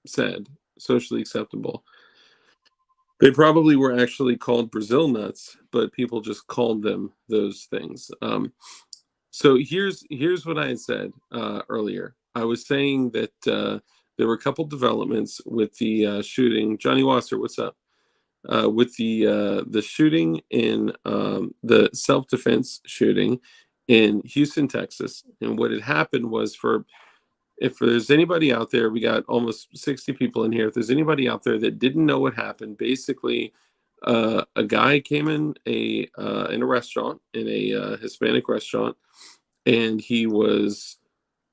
said, socially acceptable. They probably were actually called Brazil nuts, but people just called them those things. So here's what I had said earlier. I was saying that there were a couple developments with the shooting. Johnny Wasser, what's up? With the shooting in the self defense shooting in Houston, Texas, and what had happened was for if there's anybody out there, we got almost 60 people in here. If there's anybody out there that didn't know what happened, basically, a guy came in a restaurant, in a Hispanic restaurant, and he was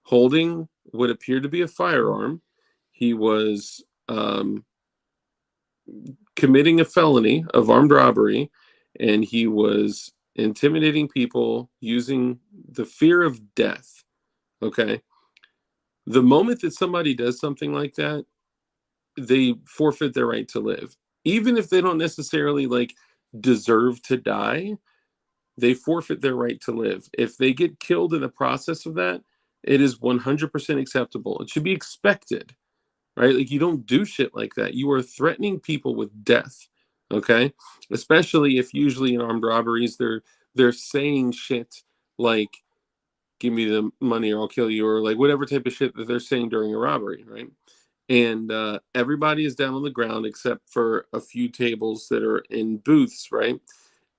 holding what appeared to be a firearm. He was committing a felony of armed robbery, and he was intimidating people using the fear of death. Okay. The moment that somebody does something like that, they forfeit their right to live. Even if they don't necessarily like deserve to die, they forfeit their right to live. If they get killed in the process of that, it is 100% acceptable. It should be expected, right? Like you don't do shit like that. You are threatening people with death, okay? Especially if usually in armed robberies they're saying shit like give me the money or I'll kill you or like whatever type of shit that they're saying during a robbery, right? And everybody is down on the ground except for a few tables that are in booths, right?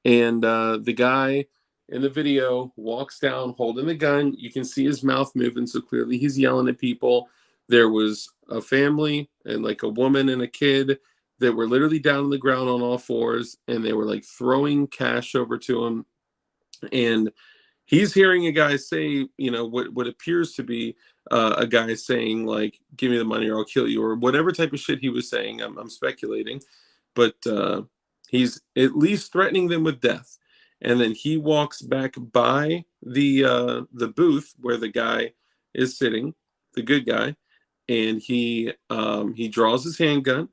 And the guy in the video walks down holding the gun. You can see his mouth moving, so clearly he's yelling at people. There was a family and like a woman and a kid that were literally down on the ground on all fours, and they were like throwing cash over to him. And he's hearing a guy say, you know, what appears to be a guy saying like, "Give me the money or I'll kill you," or whatever type of shit he was saying. I'm speculating, but he's at least threatening them with death. And then he walks back by the booth where the guy is sitting, the good guy, and he draws his handgun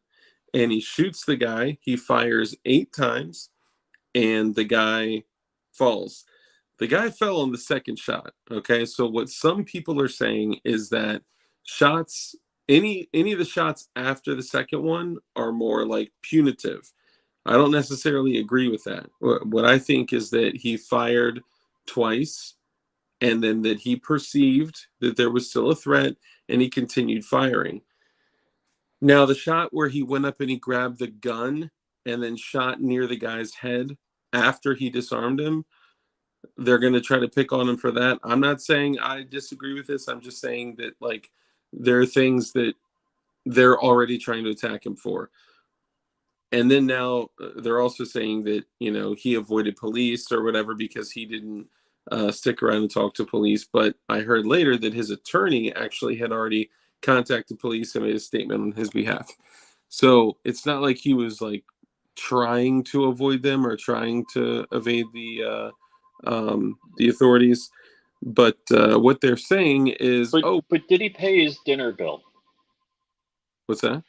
and he shoots the guy. He fires 8 times, and the guy falls. The guy fell on the second shot. Okay, so what some people are saying is that shots, any of the shots after the second one are more like punitive. I don't necessarily agree with that. What I think is that he fired twice, and then that he perceived that there was still a threat, and he continued firing. Now, the shot where he went up and he grabbed the gun and then shot near the guy's head after he disarmed him, they're going to try to pick on him for that. I'm not saying I disagree with this. I'm just saying that, like, there are things that they're already trying to attack him for. And then now they're also saying that, he avoided police or whatever because he didn't stick around and talk to police. But I heard later that his attorney actually had already contacted police and made a statement on his behalf. So it's not like he was like trying to avoid them or trying to evade the authorities. But what they're saying is, but did he pay his dinner bill? What's that?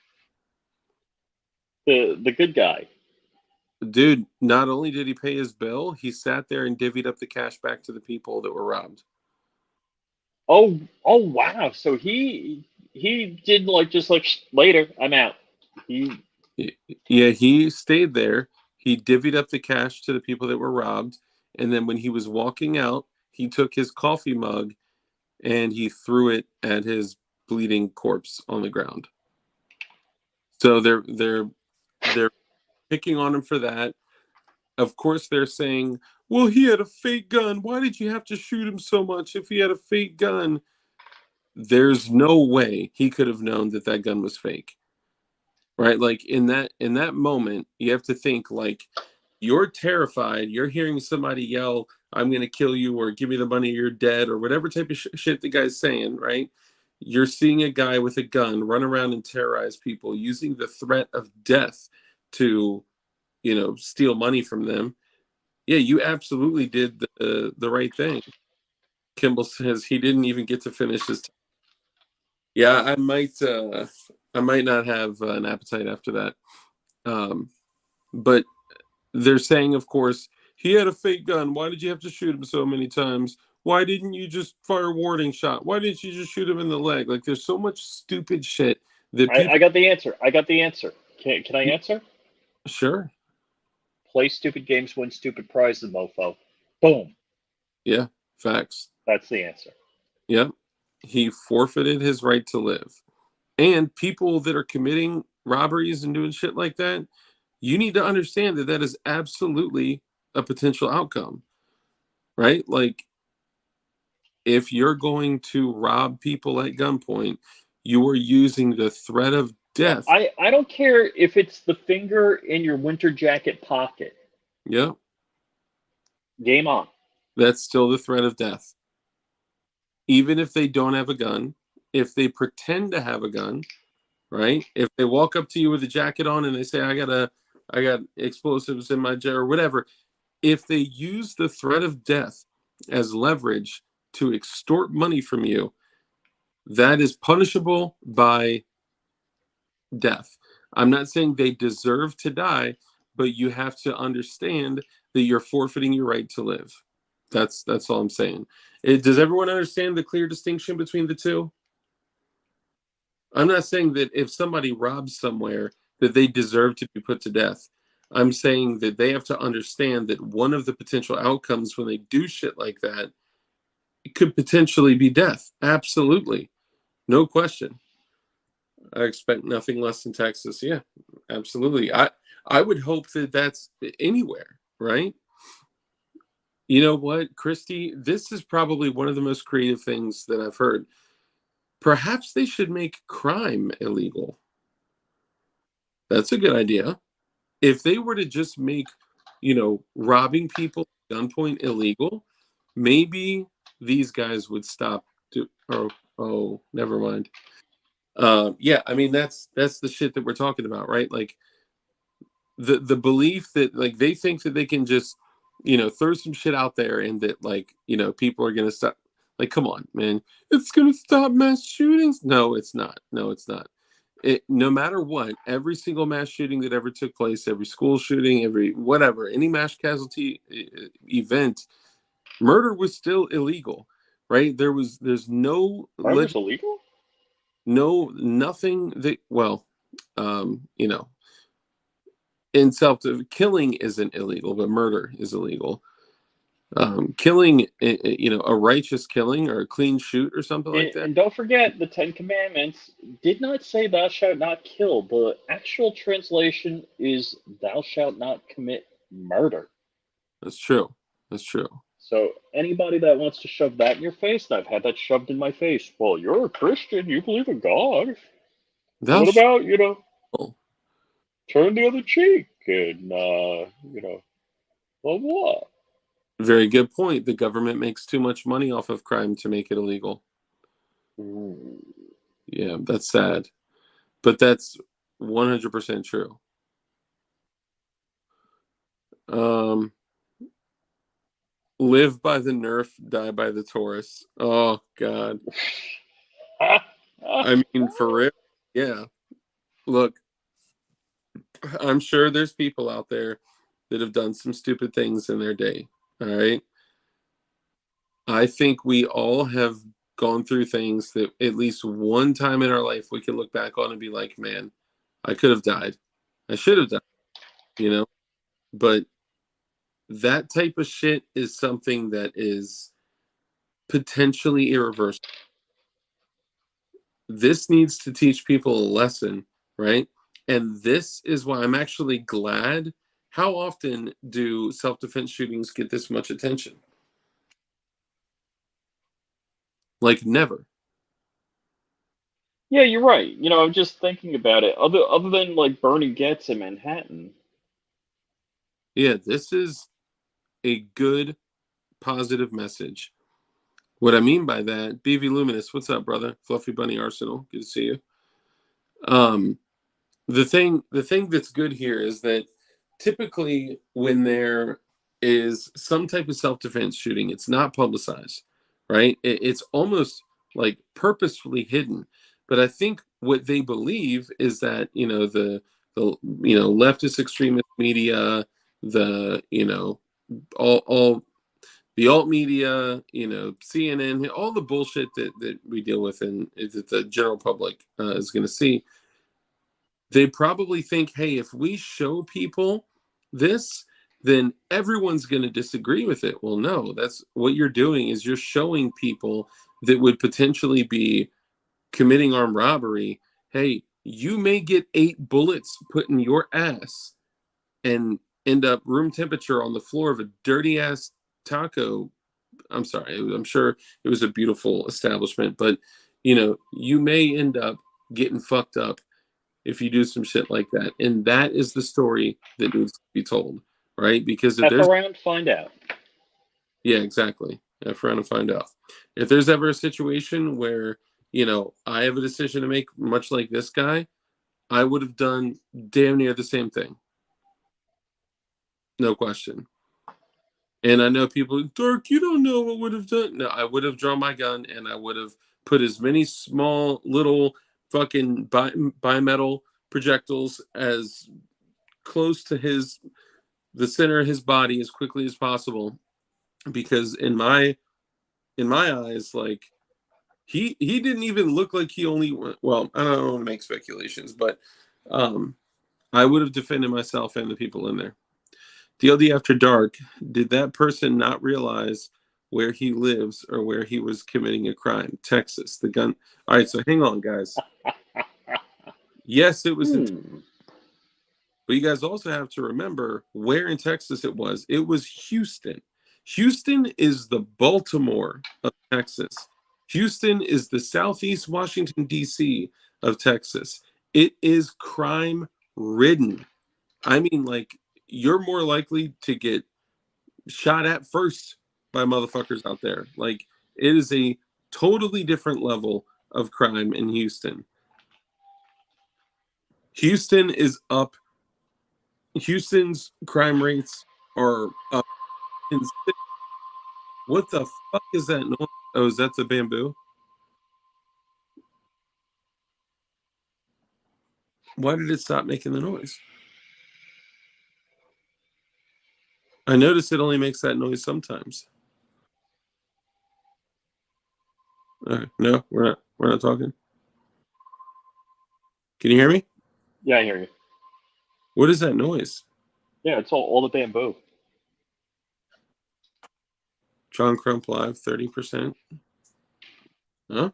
The good guy. Dude, not only did he pay his bill, he sat there and divvied up the cash back to the people that were robbed. Oh wow! So he did just later. I'm out. Yeah, he stayed there. He divvied up the cash to the people that were robbed, and then when he was walking out, he took his coffee mug and he threw it at his bleeding corpse on the ground. So they're picking on him for that. Of course, they're saying, well, he had a fake gun. Why did you have to shoot him so much if he had a fake gun? There's no way he could have known that that gun was fake. Right? Like in that moment, you have to think like you're terrified. You're hearing somebody yell, I'm going to kill you, or give me the money, you're dead, or whatever type of shit the guy's saying, right? You're seeing a guy with a gun run around and terrorize people using the threat of death to, steal money from them. Yeah, you absolutely did the right thing. Kimball says he didn't even get to finish his. Yeah, I might not have an appetite after that. But they're saying, of course, he had a fake gun. Why did you have to shoot him so many times? Why didn't you just fire a warning shot? Why didn't you just shoot him in the leg? Like, there's so much stupid shit that people. I got the answer. Can I answer? Sure. Play stupid games, win stupid prizes, mofo. Boom. Yeah, facts. That's the answer. Yep. He forfeited his right to live. And people that are committing robberies and doing shit like that, you need to understand that that is absolutely a potential outcome, right? Like, if you're going to rob people at gunpoint, you are using the threat of death. I don't care if it's the finger in your winter jacket pocket. Yeah. Game on. That's still the threat of death. Even if they don't have a gun, if they pretend to have a gun, right? If they walk up to you with a jacket on and they say, I got explosives in my jar or whatever, if they use the threat of death as leverage to extort money from you, that is punishable by death. I'm not saying they deserve to die, but you have to understand that you're forfeiting your right to live. That's all I'm saying. Does everyone understand the clear distinction between the two? I'm not saying that if somebody robs somewhere that they deserve to be put to death. I'm saying that they have to understand that one of the potential outcomes when they do shit like that, it could potentially be death. Absolutely. No question. I expect nothing less than Texas. Yeah, absolutely. I would hope that that's anywhere, right? You know what, Christy? This is probably one of the most creative things that I've heard. Perhaps they should make crime illegal. That's a good idea. If they were to just make, robbing people at gunpoint illegal, maybe these guys would stop. Oh, never mind. Yeah, I mean that's the shit that we're talking about, right? Like the belief that like they think that they can just, throw some shit out there and that like, people are gonna stop. Like, come on, man, it's gonna stop mass shootings. No, it's not. No, it's not. no matter what, every single mass shooting that ever took place, every school shooting, every whatever, any mass casualty event, murder was still illegal, right? There's no Murder's illegal? nothing that, well, you know, in self killing isn't illegal, but murder is illegal. Killing, you know, a righteous killing or a clean shoot or something like that. And don't forget, the Ten Commandments did not say thou shalt not kill. The actual translation is thou shalt not commit murder. That's true. That's true. So anybody that wants to shove that in your face, and I've had that shoved in my face. Well, you're a Christian, you believe in God. Thou What shalt. about, turn the other cheek and, blah, blah. Very good point. The government makes too much money off of crime to make it illegal. Ooh. Yeah, that's sad. But that's 100% true. Live by the Nerf, die by the Taurus. Oh, God. I mean, for real. Yeah. Look, I'm sure there's people out there that have done some stupid things in their day. All right. I think we all have gone through things that at least one time in our life we can look back on and be like, man, I could have died. I should have died, you know? But that type of shit is something that is potentially irreversible. This needs to teach people a lesson, right? And this is why I'm actually glad. How often do self defense shootings get this much attention? Like, never. Yeah, you're right. I'm just thinking about it. Other than like Bernie Getz in Manhattan. Yeah, this is a good, positive message. What I mean by that, BV Luminous, what's up, brother? Fluffy Bunny Arsenal, good to see you. Um, the thing that's good here is that typically when there is some type of self-defense shooting, it's not publicized, right? It's almost like purposefully hidden. But I think what they believe is that the leftist extremist media, the all the alt media, CNN, all the bullshit that we deal with and that the general public is going to see, they probably think, hey, if we show people this, then everyone's going to disagree with it. Well, no, that's what you're doing is you're showing people that would potentially be committing armed robbery, hey, you may get 8 bullets put in your ass and end up room temperature on the floor of a dirty ass taco. I'm sorry, I'm sure it was a beautiful establishment, but you may end up getting fucked up if you do some shit like that. And that is the story that needs to be told, right? Because if F there's, around, find out. yeah, exactly. F around and find out. If there's ever a situation where, I have a decision to make, much like this guy, I would have done damn near the same thing. No question. And I know people, Dirk, you don't know what would have done. No, I would have drawn my gun and I would have put as many small little fucking bimetal projectiles as close to the center of his body as quickly as possible, because in my eyes, like he didn't even look like he only went, well, I don't want to make speculations, but I would have defended myself and the people in there. DLD After Dark, did that person not realize where he lives or where he was committing a crime? Texas, the gun. All right, so hang on, guys. Yes, it was in, but you guys also have to remember where in Texas it was. It was Houston. Houston is the Baltimore of Texas. Houston is the Southeast Washington, D.C. of Texas. It is crime ridden. I mean, like, you're more likely to get shot at first by motherfuckers out there. Like, it is a totally different level of crime in Houston. Houston is up. Houston's crime rates are up. What the fuck is that noise? Oh, is that the bamboo? Why did it stop making the noise? I noticed it only makes that noise sometimes. No, we're not. We're not talking. Can you hear me? Yeah, I hear you. What is that noise? Yeah, it's all the bamboo. John Crump Live, 30%. Huh?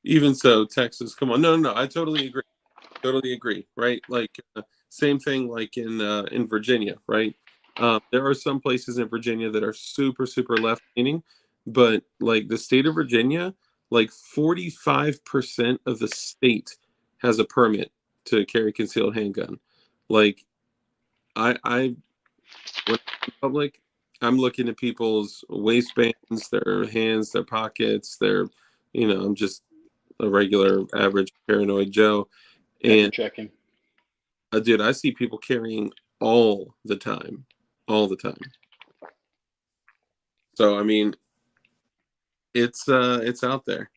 Even so, Texas, come on. No. I totally agree. Totally agree. Right? Like same thing. Like in Virginia, right? There are some places in Virginia that are super super left leaning, but like the state of Virginia, like 45% of the state has a permit to carry concealed handgun. Like I when I'm in public, I'm looking at people's waistbands, their hands, their pockets, I'm just a regular average paranoid Joe. Yeah, you're And checking. dude, I see people carrying all the time, all the time. So I mean, it's out there.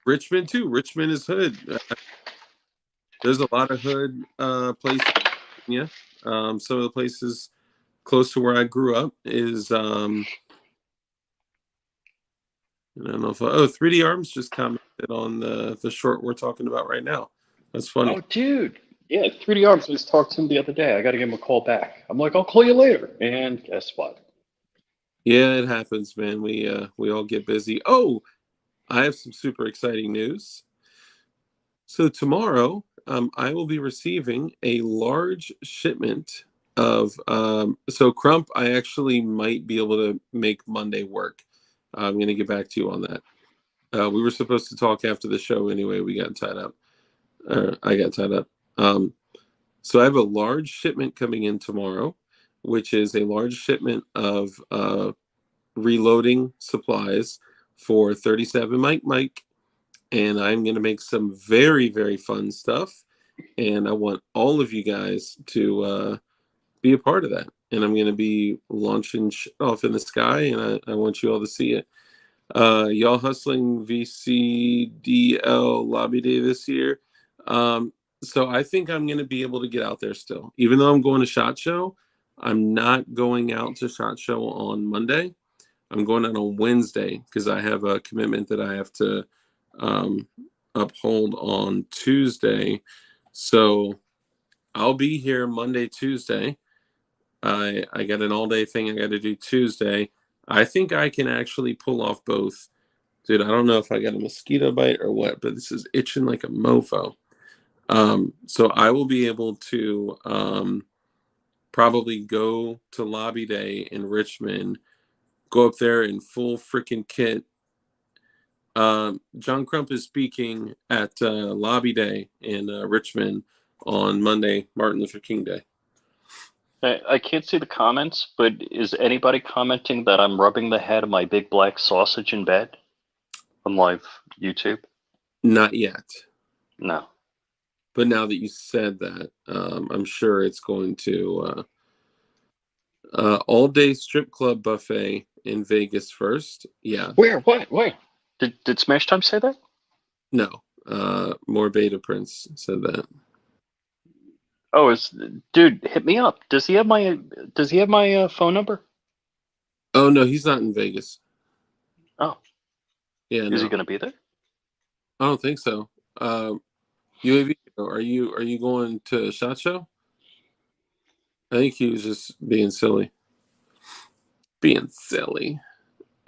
Richmond too. Richmond is hood. There's a lot of hood places. Yeah. Some of the places close to where I grew up is I don't know if 3D Arms just commented on the short we're talking about right now. That's funny. Oh, dude. Yeah, 3D Arms. I just talked to him the other day. I got to give him a call back. I'm like, I'll call you later. And guess what? Yeah, it happens, man. We all get busy. Oh, I have some super exciting news. So tomorrow, I will be receiving a large shipment of. So Crump, I actually might be able to make Monday work. I'm going to get back to you on that. We were supposed to talk after the show anyway. We got tied up. I got tied up. So I have a large shipment coming in tomorrow, which is a large shipment of reloading supplies for 37 Mike, and I'm going to make some very, very fun stuff. And I want all of you guys to be a part of that. And I'm going to be launching shit off in the sky, and I want you all to see it. Y'all hustling VCDL lobby day this year. So I think I'm going to be able to get out there still. Even though I'm going to SHOT Show, I'm not going out to SHOT Show on Monday. I'm going out on Wednesday because I have a commitment that I have to um, uphold on Tuesday. So I'll be here Monday, Tuesday. I got an all day thing I got to do Tuesday. I think I can actually pull off both. Dude, I don't know if I got a mosquito bite or what, but this is itching like a mofo. So I will be able to probably go to lobby day in Richmond, go up there in full freaking kit. John Crump is speaking at lobby day in Richmond on Monday, Martin Luther King Day. I can't see the comments, but is anybody commenting that I'm rubbing the head of my big black sausage in bed on live YouTube? Not yet. No. But now that you said that, I'm sure it's going to all day strip club buffet in Vegas first. Yeah. Where? What? Wait. Did Smash Time say that? No. More Beta Prince said that. Oh, dude, hit me up. Does he have my phone number? Oh no, he's not in Vegas. Oh. Yeah, Is he no. gonna be there? I don't think so. UAV, are you going to SHOT Show? I think he was just being silly. Being silly.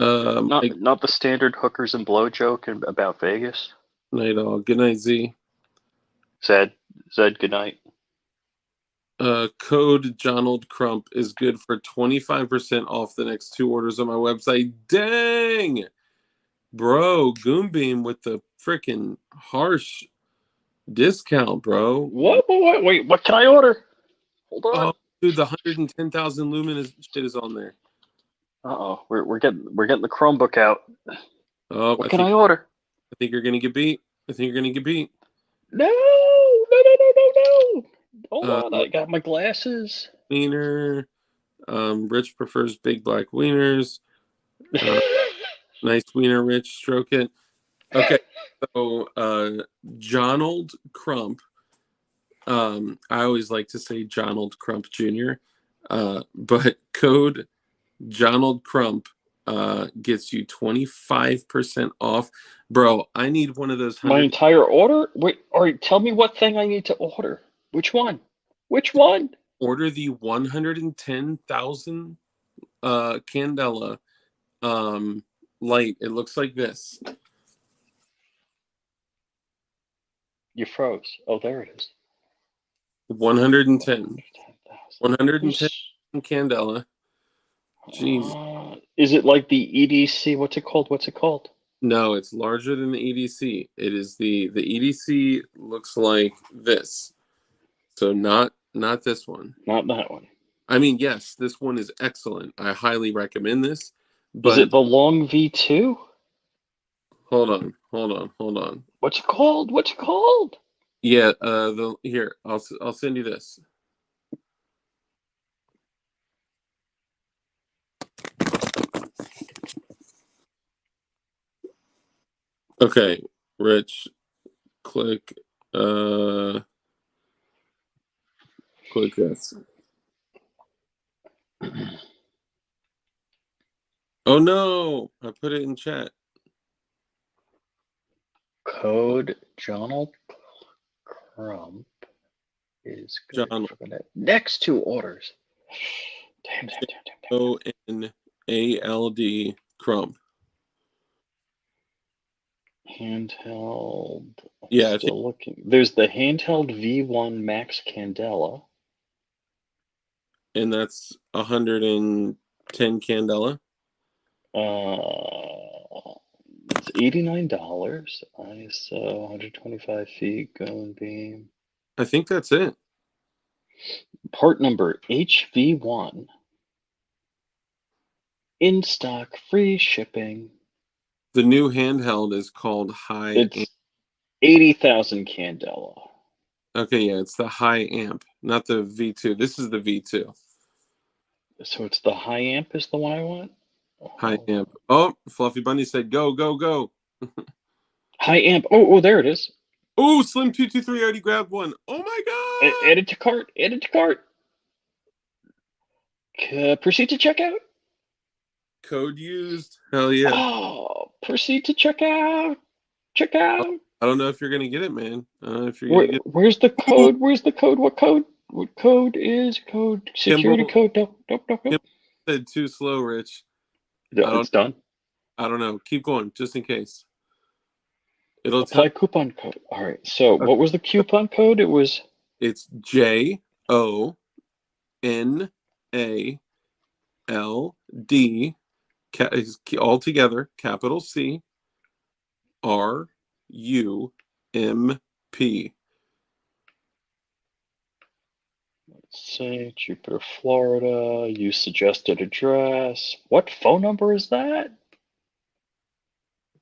Not the standard hookers and blow joke about Vegas. Night all. Good night, Z. Zed, good night. Code Jonald Crump is good for 25% off the next 2 orders on my website. Dang! Bro, Goombeam with the freaking harsh discount, bro. What? Wait, what can I order? Hold on. Oh, dude, the 110,000 lumen shit is on there. Uh-oh, we're getting the Chromebook out. Oh, What can I order? I think you're gonna get beat. No. Hold on, I got my glasses. Wiener. Rich prefers big black wieners. Nice wiener, Rich. Stroke it. Okay, so Jonald Crump. I always like to say Jonald Crump Jr., but code Jonald Crump gets you 25% off. Bro, I need one of those My 100. entire order? Wait, all right, tell me what thing I need to order. Which one? Which one? Order the 110,000 Candela light. It looks like this. You froze. Oh, there it is. 110. 110 Who's, Candela. Jeez. is it like the EDC? What's it called? What's it called? No, it's larger than the EDC. It is the EDC looks like this. So not this one. Not that one. I mean, yes, this one is excellent. I highly recommend this. Is it But the long V2? hold on. What's it called? What's it called? Yeah, here, I'll send you this. Okay, Rich, click click this. Oh no, I put it in chat. Code Jonald Crump is good John for the next two orders. Damn. ONALD Crump. Handheld. Yeah, I think, Still looking. There's the handheld V1 Max Candela. and that's 110 Candela. It's $89. ISO 125 feet, going beam. I think that's it. Part number HV1. In stock, free shipping. The new handheld is called High Amp. It's 80,000 Candela. Okay, yeah, it's the High Amp, not the V2. This is the V2. So it's the high amp is the one I want? High Amp. Oh, Fluffy Bunny said go, go, go. High amp. Oh, there it is. Oh, Slim223 already grabbed one. Oh my god. Add it to cart. Add it to cart. Proceed to checkout. Code used. Hell yeah. Oh, proceed to checkout. Check out. I don't know if you're gonna get it, man. I don't know if you're gonna get it. Where's the code? Where's the code? What code? What code is code? Security code. Nope. Kimball said too slow, Rich. It's done. I don't know. Keep going, just in case. It'll Apply coupon code. All right. So what was the coupon code? It's JONALD all together, capital C RUMP. Let's say Jupiter, Florida. Use suggested address. What phone number is that?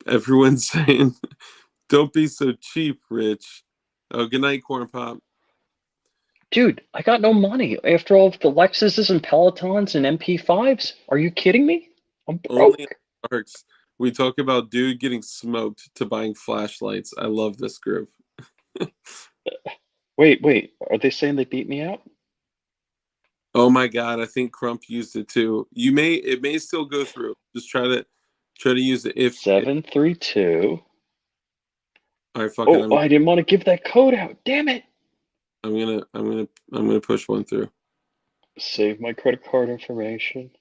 Everyone's saying, don't be so cheap, Rich. Oh, good night, Corn Pop. Dude, I got no money after all of the Lexuses and Pelotons and MP5s. Are you kidding me? I'm broke. Only Arcs. We talk about dude getting smoked to buying flashlights. I love this group. Wait. Are they saying they beat me out? Oh my god, I think Crump used it too. It may still go through. Just try to use it. If 732. All right, fucking. I didn't want to give that code out. Damn it. I'm gonna push one through. Save my credit card information.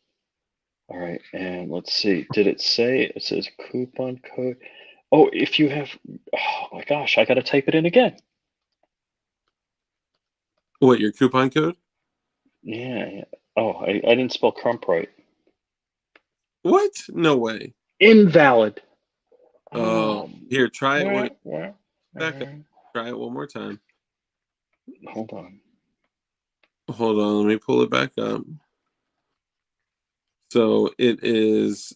All right, and let's see. Did it say? It says coupon code. Oh, if you have. Oh my gosh, I gotta type it in again. What, your coupon code? Yeah. Oh, I didn't spell Crump right. What? No way. Invalid. Here, try it. Back up. Try it one more time. Hold on. Let me pull it back up. So it is.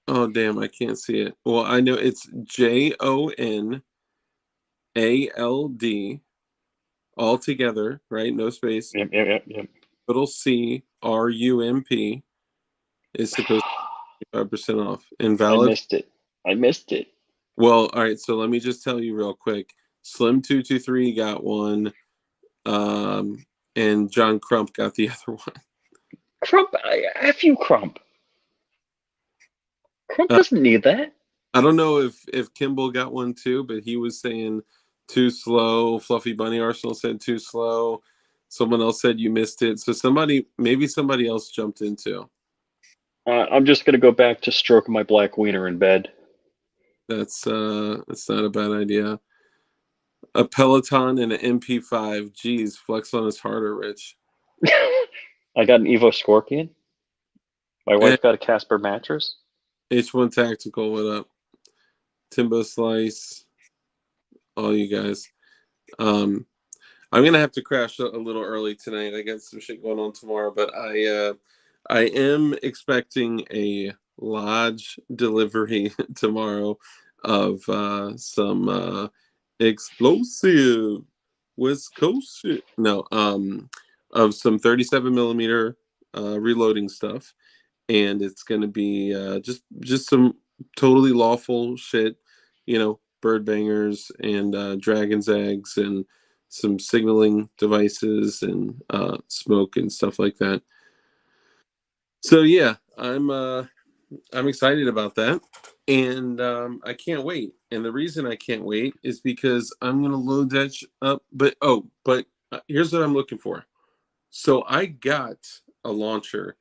Oh damn, I can't see it. Well, I know it's JONALD all together, right? No space. Yep. Little C RUMP is supposed 5% off. I Invalid? missed it. I missed it. Well, all right, so let me just tell you real quick. Slim223 got one, and John Crump got the other one. Crump, F you, Crump. Crump Uh, doesn't need that. I don't know if Kimball got one too, but he was saying too slow. Fluffy Bunny Arsenal said too slow. Someone else said you missed it. So maybe somebody else jumped into. I'm just gonna go back to stroking my black wiener in bed. That's not a bad idea. A Peloton and an MP5. Geez, flex on his harder, Rich. I got an Evo Scorpion. My And wife got a Casper mattress. H1 Tactical, what up? Timbo Slice, all you guys. I'm gonna have to crash a little early tonight. I got some shit going on tomorrow, but I am expecting a lodge delivery tomorrow of some explosive West Coast shit. No, of some 37 millimeter reloading stuff, and it's gonna be just some totally lawful shit, bird bangers and dragon's eggs and some signaling devices and smoke and stuff like that. So yeah, I'm excited about that, and I can't wait. And the reason I can't wait is because I'm gonna load that up. But here's what I'm looking for. So I got a launcher,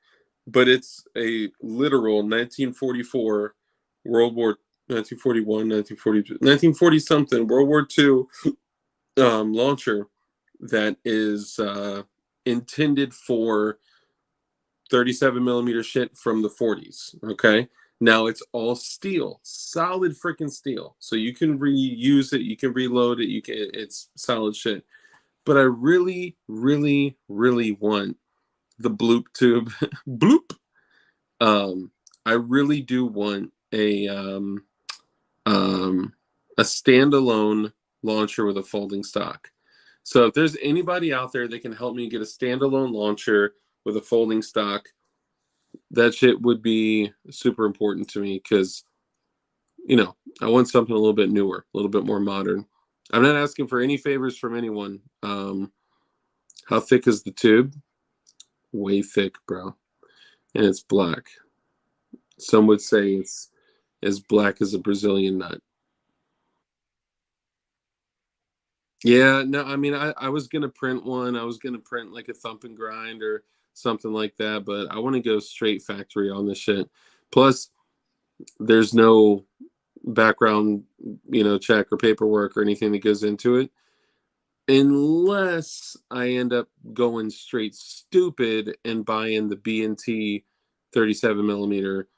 but it's a literal 1944 World War 1941, 1942, 1940 something World War II launcher that is intended for 37 millimeter shit from the 40s. Okay. Now it's all steel, solid freaking steel. So you can reuse it, you can reload it, it's solid shit. But I really, really, really want the bloop tube. Bloop. I really do want a standalone launcher with a folding stock. So if there's anybody out there that can help me get a standalone launcher with a folding stock, that shit would be super important to me because, I want something a little bit newer, a little bit more modern. I'm not asking for any favors from anyone. How thick is the tube? Way thick, bro. And it's black. Some would say it's as black as a Brazilian nut. Yeah, no, I mean, I was gonna print one. I was gonna print like a thump and grind or something like that, but I want to go straight factory on this shit. Plus, there's no background, check or paperwork or anything that goes into it, unless I end up going straight stupid and buying the B&T 37 millimeter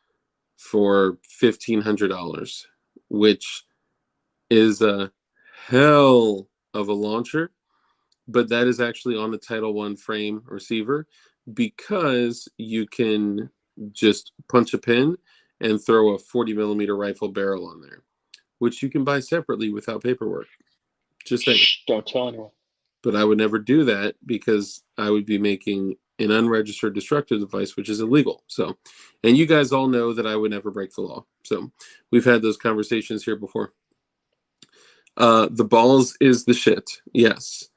for $1,500, which is a hell of a launcher, but that is actually on the Title One frame receiver because you can just punch a pin and throw a 40 millimeter rifle barrel on there, which you can buy separately without paperwork. Just saying. Shh, don't tell anyone. But I would never do that because I would be making an unregistered destructive device, which is illegal. So, and you guys all know that I would never break the law. So we've had those conversations here before. The balls is the shit. Yes.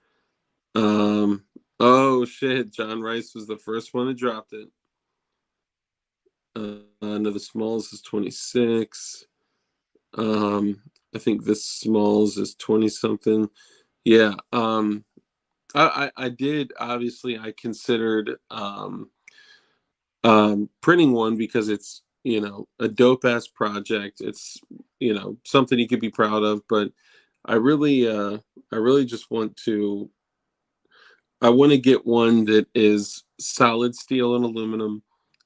Oh shit. John Rice was the first one that dropped it. No, the smalls is 26. I think this smalls is 20 something. Yeah. I did, obviously I considered printing one because it's, a dope ass project. It's, something you could be proud of, but I really just I want to get one that is solid steel and aluminum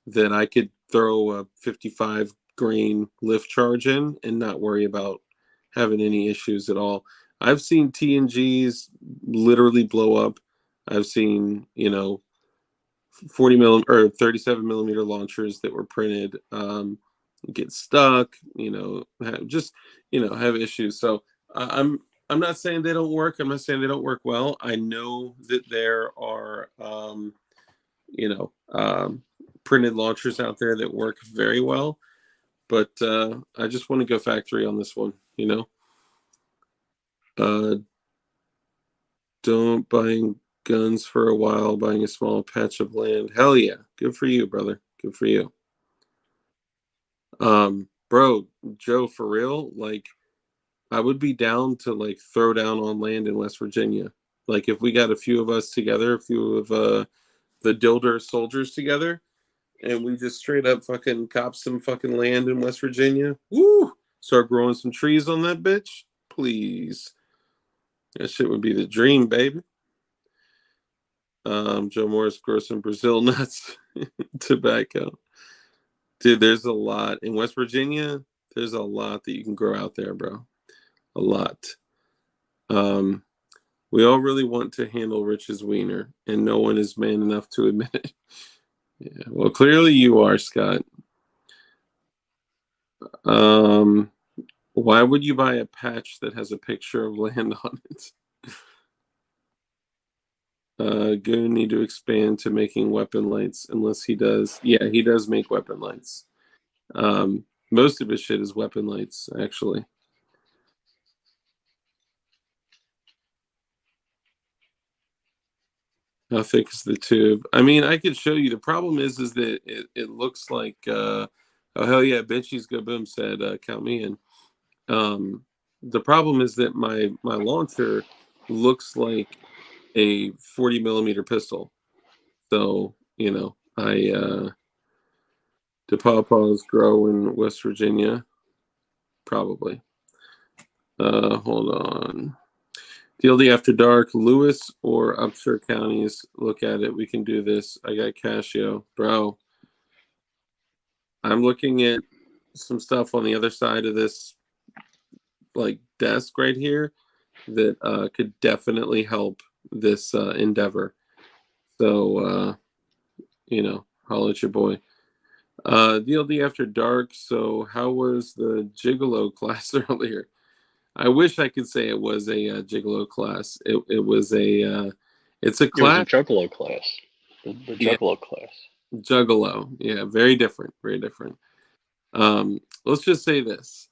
that I could throw a 55 grain lift charge in and not worry about having any issues at all. I've seen TNGs literally blow up. I've seen, 40 millimeter or 37 millimeter launchers that were printed get stuck, have issues. So I'm not saying they don't work. I'm not saying they don't work well. I know that there are, you know, um, printed launchers out there that work very well, but I just want to go factory on this one. Don't buying guns for a while, buying a small patch of land. Hell yeah, good for you, brother. Good for you. Bro, Joe, for real, like I would be down to like throw down on land in West Virginia. Like if we got a few of us together, a few of the Dilder soldiers together, and we just straight up fucking cop some fucking land in West Virginia. Woo! Start growing some trees on that bitch, please. That shit would be the dream, baby. Joe Morris grows some Brazil nuts, tobacco. Dude, there's a lot in West Virginia. There's a lot that you can grow out there, bro. A lot. We all really want to handle Rich's wiener, and no one is man enough to admit it. Yeah, well, clearly you are, Scott. Why would you buy a patch that has a picture of land on it? Goon need to expand to making weapon lights, unless he does. Yeah, he does make weapon lights. Most of his shit is weapon lights, actually. How thick is the tube? I mean, I could show you. The problem is that it looks like oh hell yeah, Benchy's go boom said count me in. The problem is that my launcher looks like a 40 millimeter pistol. So, do pawpaws grow in West Virginia? Probably. Hold on. DLD After Dark, Lewis or Upshur counties. Look at it. We can do this. I got Casio. Bro, I'm looking at some stuff on the other side of this like desk right here that could definitely help this endeavor. So, holla at your boy. DLD After Dark. So how was the Gigolo class earlier? I wish I could say it was a Gigolo class. It was a it's a class. It was a Juggalo class. The Juggalo class. Juggalo. Yeah, very different. Very different. Let's just say this.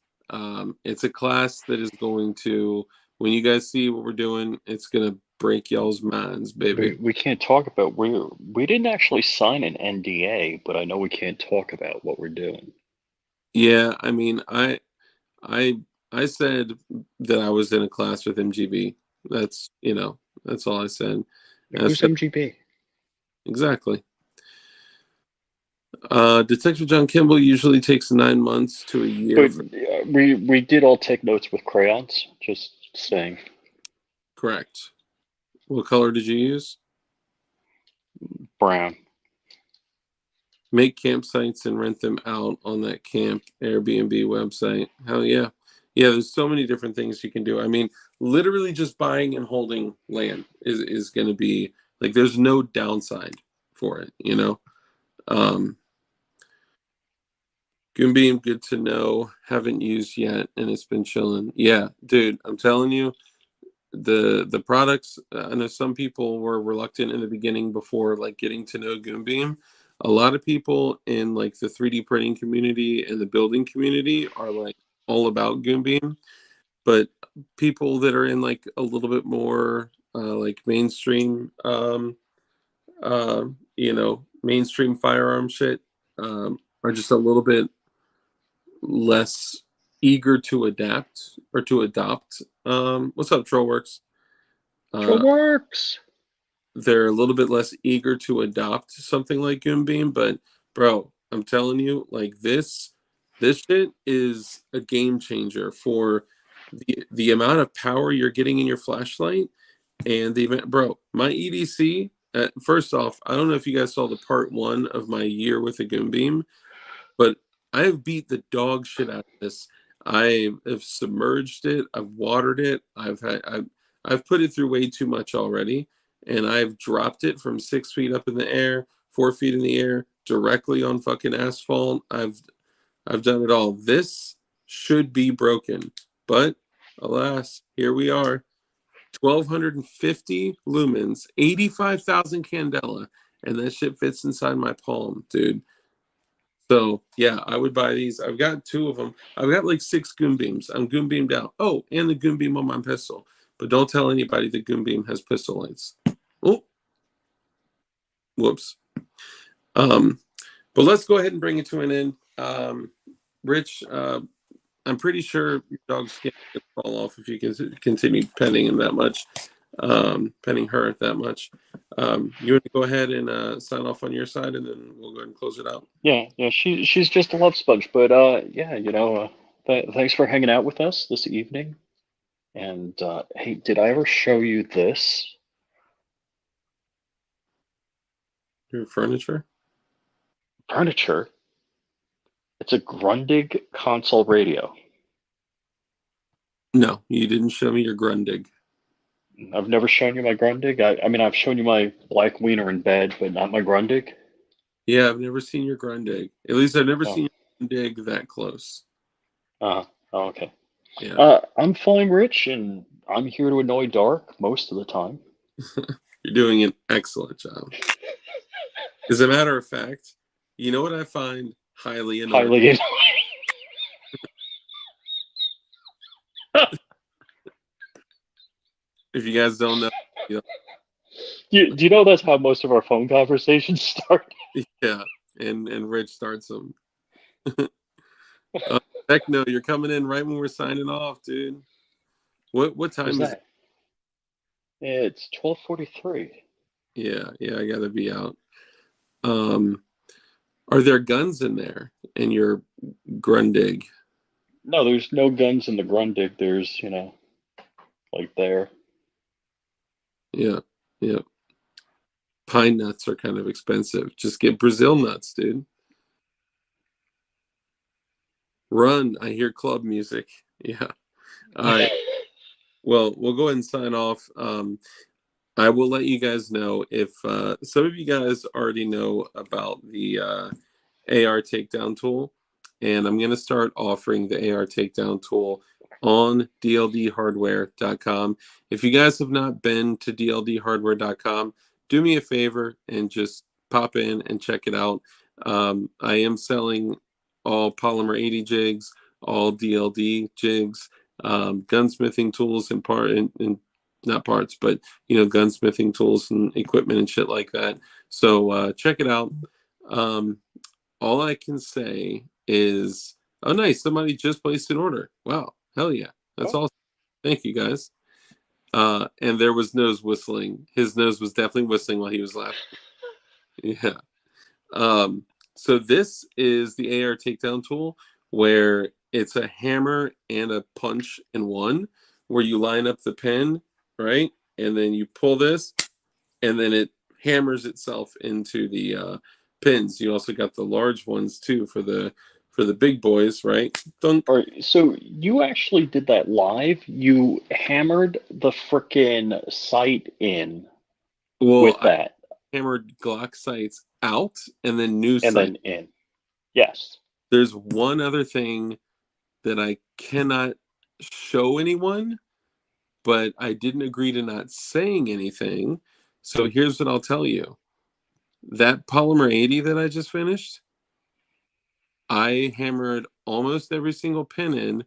It's a class that is going to, when you guys see what we're doing, it's gonna break y'all's minds, baby. We can't talk about we didn't actually sign an NDA, but I know we can't talk about what we're doing. Yeah, I mean, I said that I was in a class with MGB. That's that's all I said. Who's MGB? Exactly. Detective John Kimball usually takes 9 months to a year. But we did all take notes with crayons. Just saying. Correct. What color did you use? Brown. Make campsites and rent them out on that camp Airbnb website. Hell yeah. Yeah, there's so many different things you can do. I mean, literally just buying and holding land is going to be like, there's no downside for it, Goonbeam, good to know. Haven't used yet, and it's been chilling. Yeah, dude, I'm telling you, the products. I know some people were reluctant in the beginning before like getting to know Goonbeam. A lot of people in like the 3D printing community and the building community are like all about Goonbeam, but people that are in like a little bit more like mainstream, mainstream firearm shit, are just a little bit less eager to adapt or to adopt. What's up, Trollworks? Trollworks. They're a little bit less eager to adopt something like Goonbeam, but bro, I'm telling you, like this shit is a game changer for the amount of power you're getting in your flashlight and the event. Bro, my EDC. First off, I don't know if you guys saw the part 1 of my year with the Goonbeam, but I have beat the dog shit out of this. I have submerged it. I've watered it. I've put it through way too much already, and I've dropped it from 6 feet up in the air, 4 feet in the air, directly on fucking asphalt. I've done it all. This should be broken, but alas, here we are. 1,250 lumens, 85,000 candela, and that shit fits inside my palm, dude. So yeah, I would buy these. I've got 2 of them. I've got like 6 goon beams. I'm goon beamed out. Oh, and the goon beam on my pistol. But don't tell anybody the goon beam has pistol lights. Oh, whoops. But let's go ahead and bring it to an end. Rich, I'm pretty sure your dog's skin will fall off if you can continue petting him that much, petting her that much. You want to go ahead and sign off on your side, and then we'll go ahead and close it out. Yeah, she's just a love sponge, but yeah, thanks for hanging out with us this evening. And hey, did I ever show you this Your furniture? furniture? It's a Grundig console radio. No, you didn't show me your Grundig. I've never shown you my Grundig. I mean, I've shown you my black wiener in bed, but not my Grundig. Yeah, I've never seen your Grundig. At least I've never Oh, seen your Grundig that close. oh, okay. Yeah. I'm fine, Rich, and I'm here to annoy Dark most of the time. You're doing an excellent job. As a matter of fact, you know what I find highly annoying? Highly annoying. If you guys don't know, you know, Do you know that's how most of our phone conversations start? yeah, and Rich starts them. Heck no, you're coming in right when we're signing off, dude. What time is it? It's 12:43. Yeah, I gotta be out. Are there guns in there in your Grundig? No, there's no guns in the Grundig. There's, like there. Yeah. Pine nuts are kind of expensive. Just get Brazil nuts, dude. Run. I hear club music. Yeah. All right. Well, we'll go ahead and sign off. I will let you guys know if some of you guys already know about the AR takedown tool, and I'm going to start offering the AR takedown tool on dldhardware.com. If you guys have not been to dldhardware.com, do me a favor and just pop in and check it out. I am selling all polymer 80 jigs, all DLD jigs, gunsmithing tools and not parts, but gunsmithing tools and equipment and shit like that. So check it out. All I can say is, oh, nice. Somebody just placed an order. Wow. Hell yeah. That's awesome. Thank you, guys. And there was nose whistling. His nose was definitely whistling while he was laughing. Yeah. So this is the AR takedown tool where it's a hammer and a punch in one, where you line up the pin, right? And then you pull this, and then it hammers itself into the pins. You also got the large ones too for the big boys, right? Dunk. All right, so you actually did that live. You hammered the frickin' sight in with that. I hammered Glock sights out and then new and sights. then in. Yes. There's one other thing that I cannot show anyone, but I didn't agree to not saying anything. So here's what I'll tell you. That polymer 80 that I just finished, I hammered almost every single pin in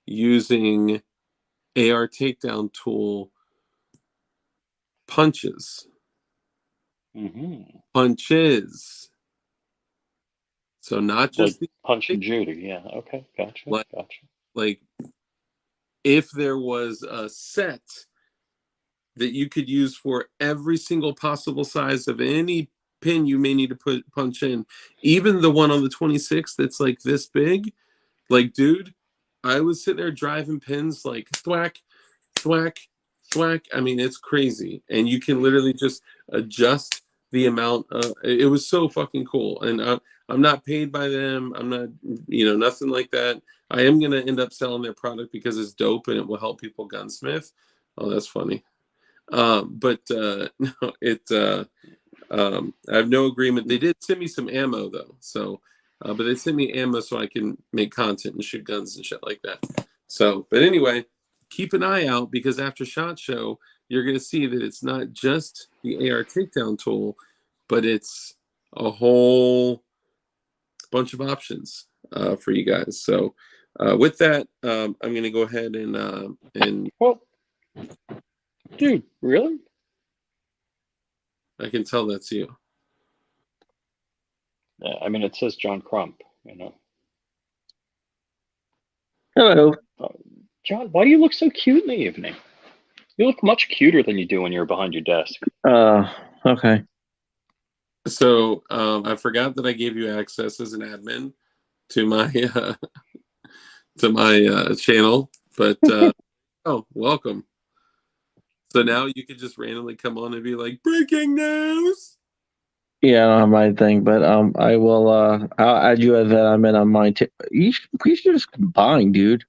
using AR takedown tool punches. Mm-hmm. Punches. So not just like Punch and Judy. Yeah. Okay. Gotcha. Like if there was a set that you could use for every single possible size of any pin you may need to punch in, even the one on the 26 that's like this big, like, dude, I was sitting there driving pins like thwack, thwack, thwack. I mean, it's crazy. And you can literally just adjust the amount of, it was so fucking cool. And I'm not paid by them. I'm not, nothing like that. I am going to end up selling their product because it's dope and it will help people gunsmith. Oh, that's funny. But no, I have no agreement. They did send me some ammo though. So, but they sent me ammo so I can make content and shoot guns and shit like that. So, but anyway, keep an eye out because after SHOT Show, you're going to see that it's not just the AR takedown tool, but it's a whole bunch of options for you guys. So with that, I'm going to go ahead and Well, dude, really? I can tell that's you. I mean, it says John Crump, you know. Hello. John, why do you look so cute in the evening? You look much cuter than you do when you're behind your desk. Okay. So I forgot that I gave you access as an admin to my channel, but oh, welcome. So now you could just randomly come on and be like, breaking news. Yeah, I don't have my thing, but I will. I'll add you as an admin on mine too. We should just combine, dude.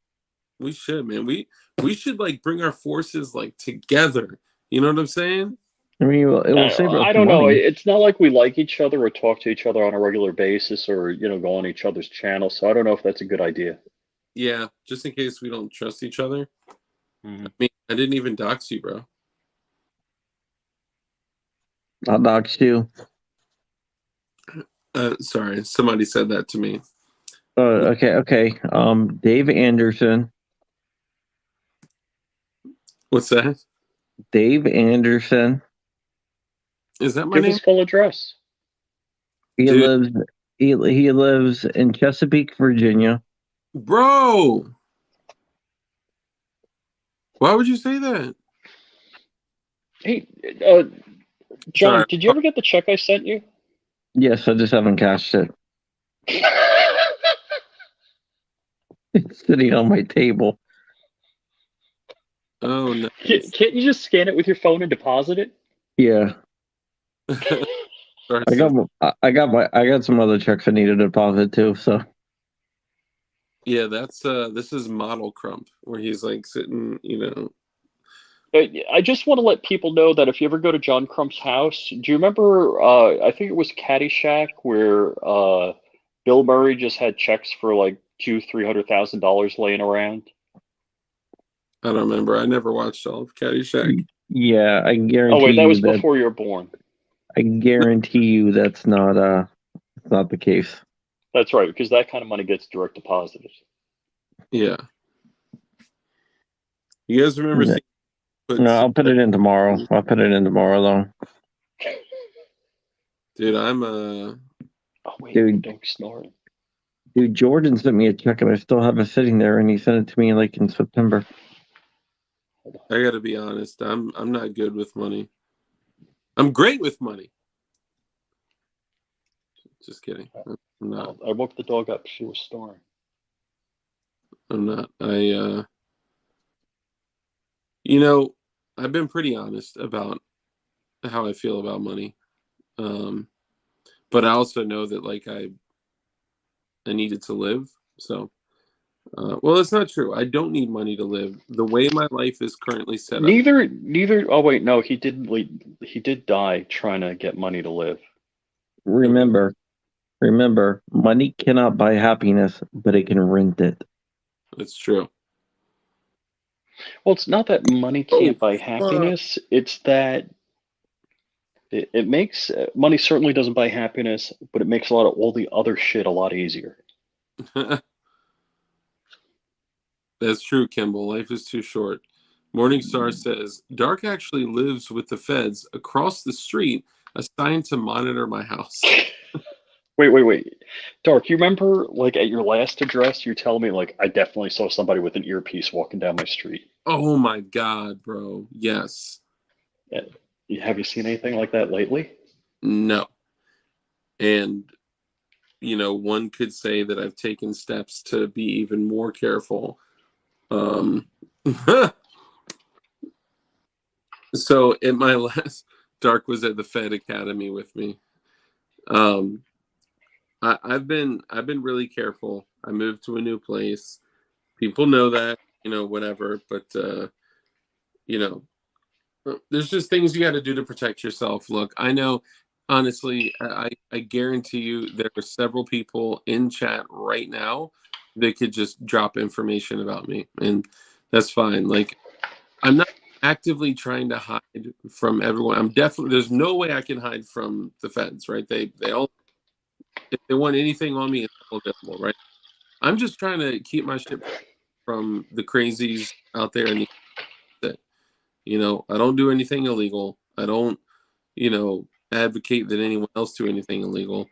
We should, man. We should like bring our forces like together. You know what I'm saying? I mean, it will save us I don't know. money. It's not like we like each other or talk to each other on a regular basis or, go on each other's channel. So I don't know if that's a good idea. Yeah, just in case we don't trust each other. Mm-hmm. I mean, I didn't even dox you, bro. I'll dox you. Sorry, somebody said that to me. Okay. Dave Anderson. What's that? Dave Anderson. Is that my Give name? his full address. He Dude. lives. He lives in Chesapeake, Virginia. Bro, why would you say that? Hey, John, Sorry. did you ever get the check I sent you? Yes, I just haven't cashed it. It's sitting on my table. Oh no. Can't you just scan it with your phone and deposit it? Yeah, Sorry, I got some other checks I need to deposit too. So yeah, that's this is Model Crump, where he's like sitting, I just want to let people know that if you ever go to John Crump's house, do you remember? I think it was Caddyshack, where Bill Murray just had checks for like $200,000-300,000 laying around. I don't remember. I never watched all of Caddyshack. yeah, I guarantee. Oh wait, that was you that before you were born. I guarantee you that's not the case. That's right, because that kind of money gets direct deposited. Yeah. You guys remember Yeah. seeing No, I'll put it in tomorrow. I'll put it in tomorrow though. Dude, I'm Oh wait, Dude. don't snore. Dude, Jordan sent me a check and I still have it sitting there, and he sent it to me like in September. I gotta be honest. I'm not good with money. I'm great with money. Just kidding. I'm not. I woke the dog up. She was snoring. I'm not. I've been pretty honest about how I feel about money. But I also know that like I needed to live. So, well, it's not true. I don't need money to live. The way my life is currently set up. Neither. Oh wait, no, he didn't. He did die trying to get money to live. Remember, money cannot buy happiness, but it can rent it. It's true. Well, it's not that money can't buy happiness. It's that it makes money certainly doesn't buy happiness, but it makes a lot of all the other shit a lot easier. That's true, Kimball. Life is too short. Morningstar says, Dark actually lives with the feds across the street assigned to monitor my house. Wait. Dark, you remember like at your last address, you tell me like I definitely saw somebody with an earpiece walking down my street. Oh my God, bro. Yes. Have you seen anything like that lately? No. And, one could say that I've taken steps to be even more careful. So in my last, Dark was at the Fed Academy with me. I've been really careful. I moved to a new place. People know that, whatever. But there's just things you got to do to protect yourself. Look, I know, honestly, I guarantee you there are several people in chat right now that could just drop information about me, and that's fine. Like, I'm not actively trying to hide from everyone. I'm definitely, there's no way I can hide from the feds, right? They all, if they want anything on me, it's all available, right? I'm just trying to keep my shit from the crazies out there. And I don't do anything illegal. I don't, advocate that anyone else do anything illegal.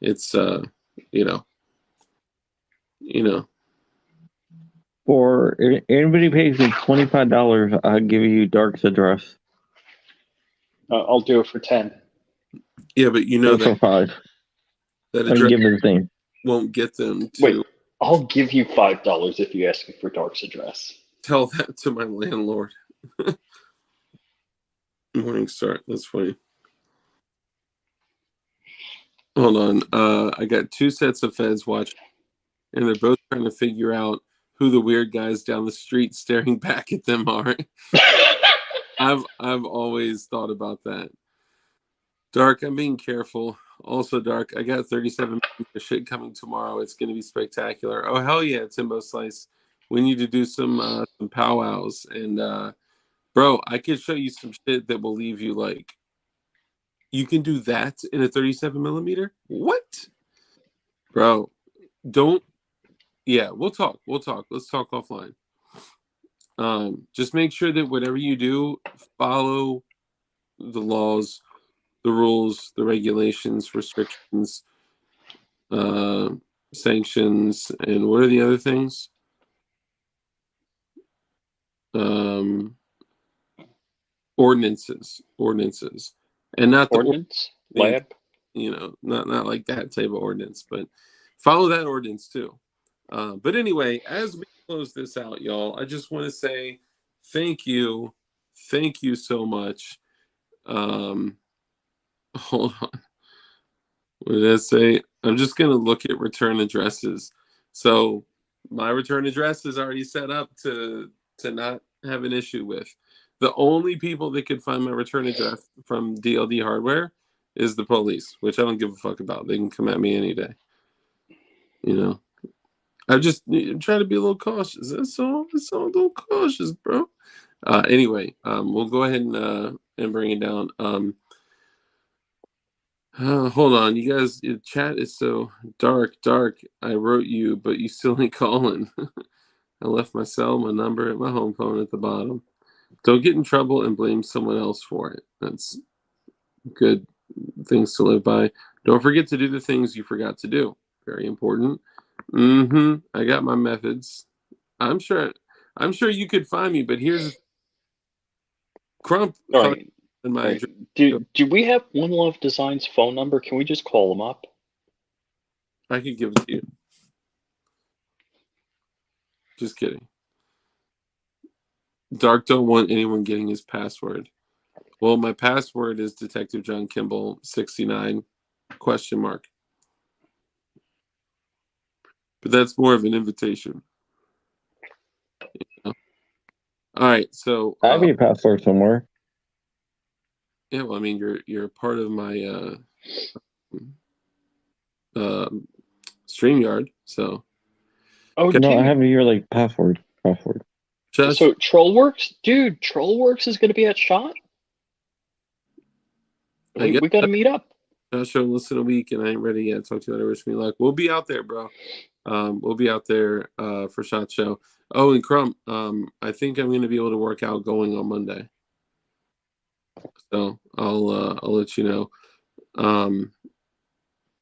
It's, you know, you know, For anybody pays me $25, I'll give you Dark's address. I'll do it for 10. yeah, but Go for 5. that I can address give it the thing. won't get them to Wait, I'll give you $5 if you ask me for Dark's address. tell that to my landlord. Morning start. That's funny. Hold on. I got 2 sets of feds watching, and they're both trying to figure out who the weird guys down the street staring back at them are. I've always thought about that. Dark, I'm being careful. Also, Dark, I got 37 minutes of shit coming tomorrow. It's gonna be spectacular. Oh hell yeah, Timbo Slice. We need to do some powwows, and bro, I could show you some shit that will leave you like, you can do that in a 37 millimeter? What? Bro, don't. Yeah, we'll talk. Let's talk offline. Just make sure that whatever you do, follow the laws, the rules, the regulations, restrictions, sanctions, and what are the other things? Ordinances, and not the Ordnance? Lab? not like that type of ordinance, but follow that ordinance too. But anyway, as we close this out, y'all, I just want to say thank you so much. Hold on, what did I say? I'm just gonna look at return addresses. So my return address is already set up to not have an issue with. The only people that could find my return address from DLD hardware is the police, which I don't give a fuck about. They can come at me any day. I just try to be a little cautious. That's all. It's all a little cautious, bro. Anyway, we'll go ahead and bring it down. Hold on, you guys. Your chat is so dark. I wrote you, but you still ain't calling. I left my cell, my number, and my home phone at the bottom. Don't get in trouble and blame someone else for it. That's good things to live by. Don't forget to do the things you forgot to do. Very important. I got my methods. I'm sure you could find me, but here's Crump. All right. In my address. Do we have One Love Design's phone number? Can we just call them up? I could give it to you. Just kidding. Dark don't want anyone getting his password. Well, my password is Detective John Kimball 69 ? But that's more of an invitation. All right, so I have your password somewhere. yeah, well, I mean, you're part of my StreamYard, so. Oh, No, dude. I have your password. Josh, So Trollworks, dude, Trollworks is going to be at SHOT. We got to meet up. Josh, show less than a week, and I ain't ready yet. Talk to you later. Wish me luck. We'll be out there, bro. We'll be out there for SHOT Show. Oh, and Crump, I think I'm going to be able to work out going on Monday. So I'll let you know.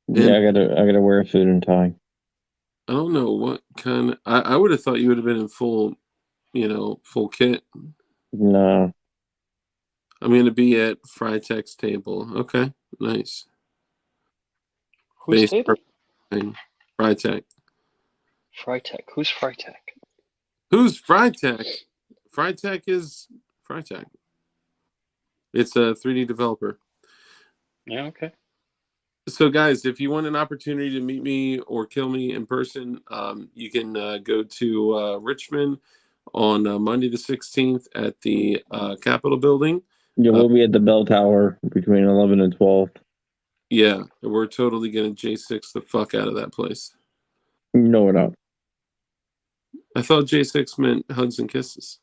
Yeah, I gotta wear a suit and tie. I don't know what kind. I would have thought you would have been in full kit. No. I'm going to be at Frytek's table. Okay, nice. Whose table? Frytek. Frytek. Who's Frytek? Who's Frytek? Frytek is Frytek. It's a 3D developer. Yeah, okay. So, guys, if you want an opportunity to meet me or kill me in person, you can go to Richmond on Monday the 16th at the Capitol building. Yeah, we'll be at the bell tower between 11 and 12. Yeah, we're totally going to J6 the fuck out of that place. No, we're not. I thought J6 meant hugs and kisses.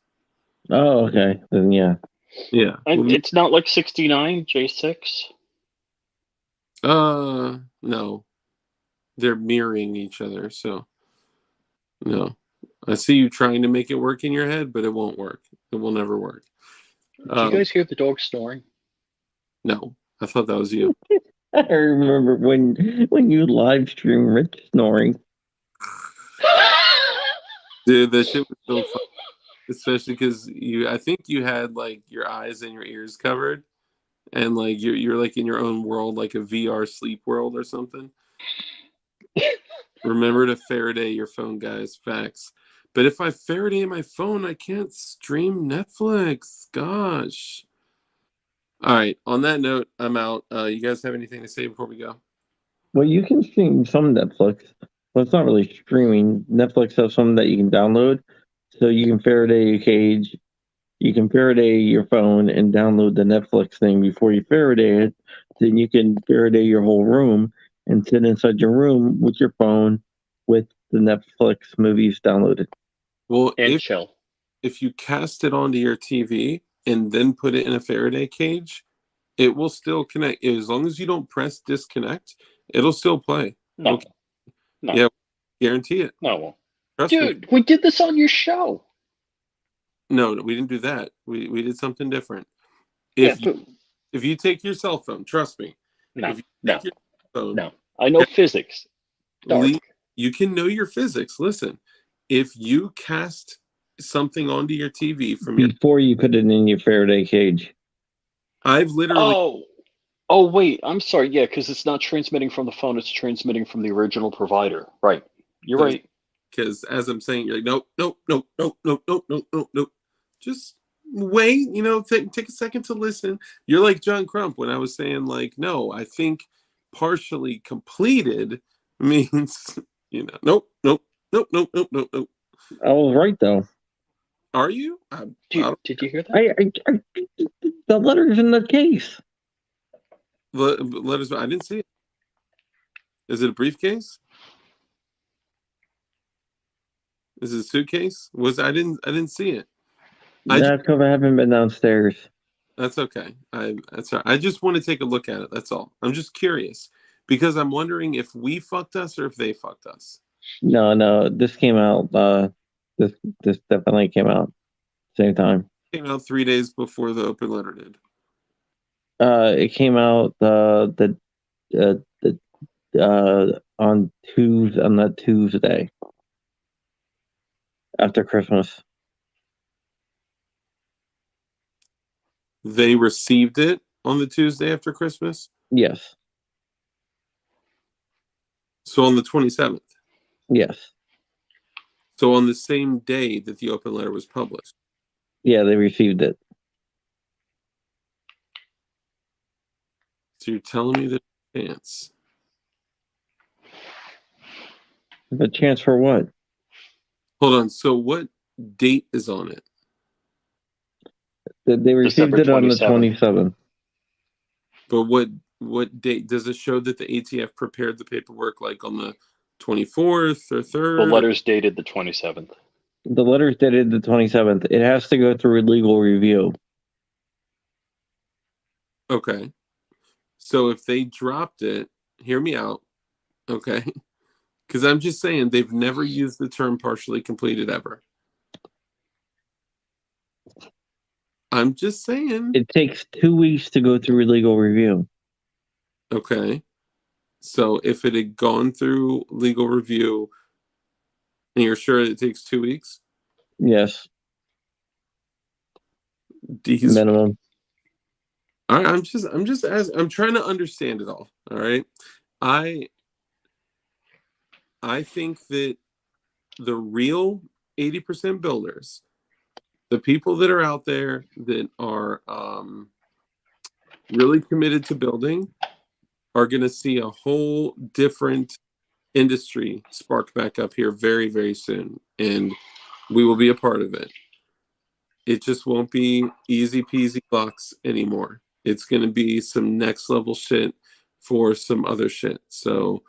Oh, okay. Then yeah. Yeah. It's not like 69 J6. No. They're mirroring each other, so no. I see you trying to make it work in your head, but it won't work. It will never work. Do you guys hear the dog snoring? No. I thought that was you. I remember when you live stream Rich snoring. Dude, that shit was so fun. Especially because I think you had like your eyes and your ears covered, and like you're like in your own world, like a VR sleep world or something. Remember to Faraday your phone, guys. Facts. But if I Faraday my phone, I can't stream Netflix. Gosh. All right. On that note, I'm out. You guys have anything to say before we go? Well, you can stream some Netflix, but it's not really streaming. Netflix has some that you can download, so you can Faraday a cage. You can Faraday your phone and download the Netflix thing before you Faraday it. Then you can Faraday your whole room and sit inside your room with your phone with the Netflix movies downloaded. Well, And chill. if you cast it onto your TV and then put it in a Faraday cage, it will still connect. As long as you don't press disconnect, it'll still play. No. Okay. No. Yeah, guarantee it. No. Trust me. Dude, we did this on your show. No, we didn't do that. We did something different. Yeah, If you take your cell phone, trust me. No. If you take your phone, No. I know physics. Dark. you can know your physics. Listen, if you cast something onto your TV from before you put it in your Faraday cage. I've literally. Oh, wait. I'm sorry. Yeah, because it's not transmitting from the phone. It's transmitting from the original provider. Right. You're right. Because as I'm saying, you're like, nope, nope, nope, nope, nope, nope, nope, nope, nope. Just wait, take a second to listen. You're like John Crump when I was saying, like, no, I think partially completed means, nope, nope, nope, nope, nope, nope, nope. I was right though. Are you? Did you hear that? The letter's in the case. Letters. I didn't see it. Is it a briefcase? Is it a suitcase? I didn't see it. That's because I haven't been downstairs. That's okay. That's all right. I just want to take a look at it. That's all. I'm just curious because I'm wondering if we fucked us or if they fucked us. No. This came out. This definitely came out same time. It came out 3 days before the open letter did. It came out on that Tuesday after Christmas. They received it on the Tuesday after Christmas? Yes. So on the 27th? Yes. So on the same day that the open letter was published? Yeah, they received it. So you're telling me there's a chance? A chance for what? Hold on. So what date is on it? They received it on the 27th. But what date? Does it show that the ATF prepared the paperwork like on the 24th or 3rd? The letter's dated the 27th. The letter's dated the 27th. It has to go through a legal review. Okay. So if they dropped it, hear me out, okay? Because I'm just saying they've never used the term partially completed ever. I'm just saying. It takes 2 weeks to go through a legal review. Okay. So if it had gone through legal review, and you're sure it takes 2 weeks? Yes. Minimum. All right, I'm just asking. I'm trying to understand it all. All right. I think that the real 80% builders, the people that are out there that are really committed to building, are going to see a whole different industry spark back up here very, very soon. And we will be a part of it. It just won't be easy peasy blocks anymore. It's going to be some next level shit for some other shit. So,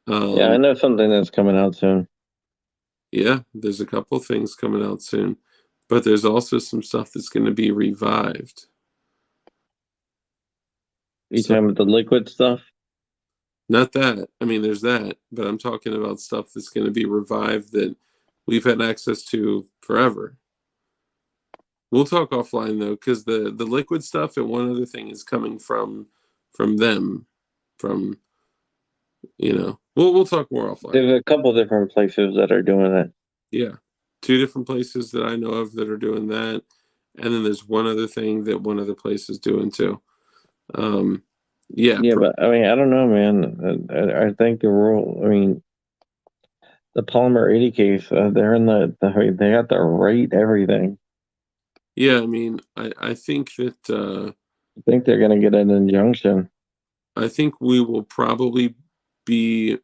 yeah, I know something that's coming out soon. Yeah, there's a couple things coming out soon. But there's also some stuff that's going to be revived. You So, talking about the liquid stuff? not that. I mean, there's that, but I'm talking about stuff that's going to be revived that we've had access to forever. We'll talk offline though, because the liquid stuff and one other thing is coming from them, from we'll talk more offline. There's a couple different places that are doing it. Yeah, 2 different places that I know of that are doing that, and then there's one other thing that one other place is doing too. Yeah, Yeah, but I mean, I don't know, man. I think the rule. I mean, the Polymer 80 case, they're in they got the right everything. yeah. I mean, I think that I think they're gonna get an injunction. I think we will probably be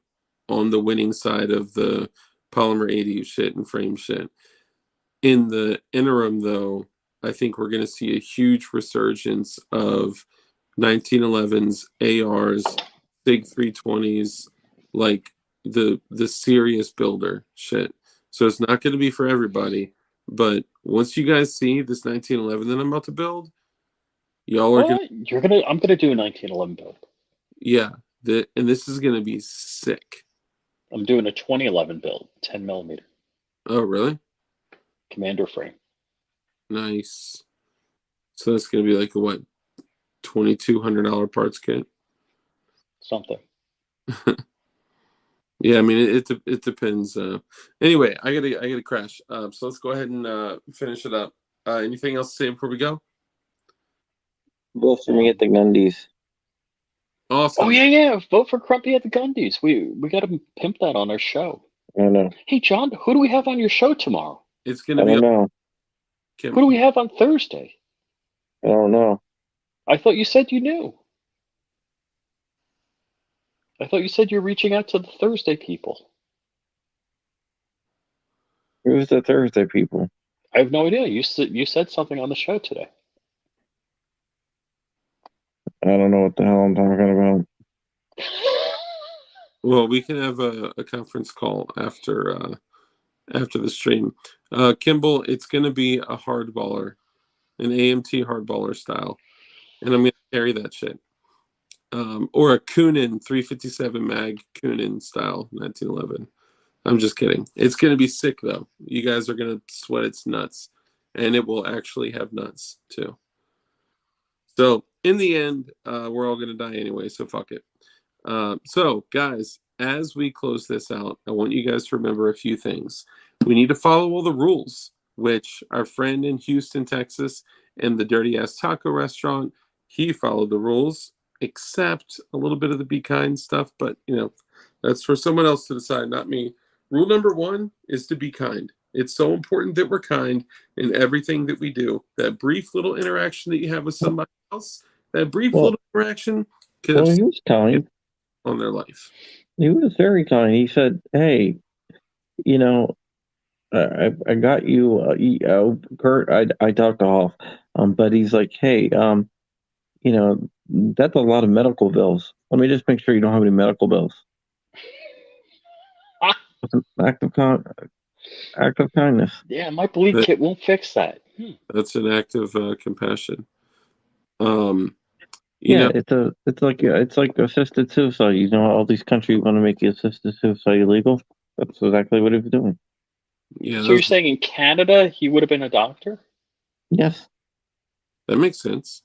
on the winning side of the polymer 80 shit and frame shit. In the interim, though, I think we're going to see a huge resurgence of 1911s, ARs, SIG 320s, like the serious builder shit. So it's not going to be for everybody, but once you guys see this 1911 that I'm about to build, y'all are going to, I'm gonna do a 1911 build. yeah, and this is going to be sick. I'm doing a 2011 build, 10 millimeter Oh, really? commander frame. Nice. So that's going to be like a what, $2,200 parts kit? Something. Yeah, I mean it depends. Anyway, I gotta crash. So let's go ahead and finish it up. Anything else to say before we go? Vote for me at the Gundies. Awesome. Oh yeah. Vote for Crumpy at the Gundies. We got to pimp that on our show. I know. Hey John, who do we have on your show tomorrow? It's I gonna be don't know. Kim. Who do we have on Thursday? I don't know. I thought you said you knew. I thought you said you're reaching out to the Thursday people. Who's the Thursday people? I have no idea. You said something on the show today. I don't know what the hell I'm talking about. Well, we can have a conference call after the stream. Kimball, it's gonna be a hardballer, an AMT hardballer style, and I'm gonna carry that shit. Or a Kunin 357 mag Kunin style 1911. I'm just kidding. It's going to be sick though. You guys are going to sweat its nuts, and it will actually have nuts too. So in the end, we're all going to die anyway. So fuck it. So guys, as we close this out, I want you guys to remember a few things. We need to follow all the rules, which our friend in Houston, Texas, in the Dirty Ass Taco Restaurant, he followed the rules, except a little bit of the be kind stuff. But that's for someone else to decide, not me. Rule number 1 is to be kind. It's so important that we're kind in everything that we do. That brief little interaction that you have with somebody else, that brief little interaction could have he was kind. on their life. He was very kind. He said, "Hey, I got you, Kurt. I talked to Hoff, but he's like, hey, that's a lot of medical bills. Let me just make sure you don't have any medical bills." It's an act of kindness. Yeah, my bleed kit won't fix that. That's an act of compassion. It's like assisted suicide. All these countries want to make assisted suicide illegal. That's exactly what he was doing. Yeah. So you're saying in Canada he would have been a doctor? Yes. That makes sense.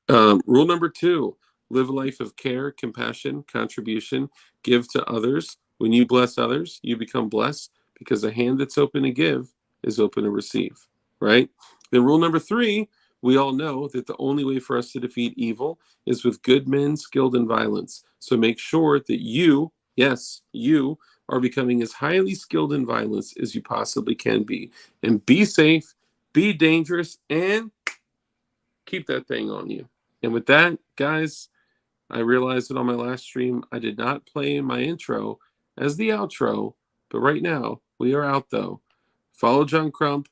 Rule number 2, live a life of care, compassion, contribution, give to others. When you bless others, you become blessed because a hand that's open to give is open to receive, right? Then rule number 3, we all know that the only way for us to defeat evil is with good men skilled in violence. So make sure that you, yes, you are becoming as highly skilled in violence as you possibly can be. And be safe, be dangerous, and keep that thing on you. And with that, guys, I realized that on my last stream, I did not play my intro as the outro, but right now, we are out though. Follow John Crump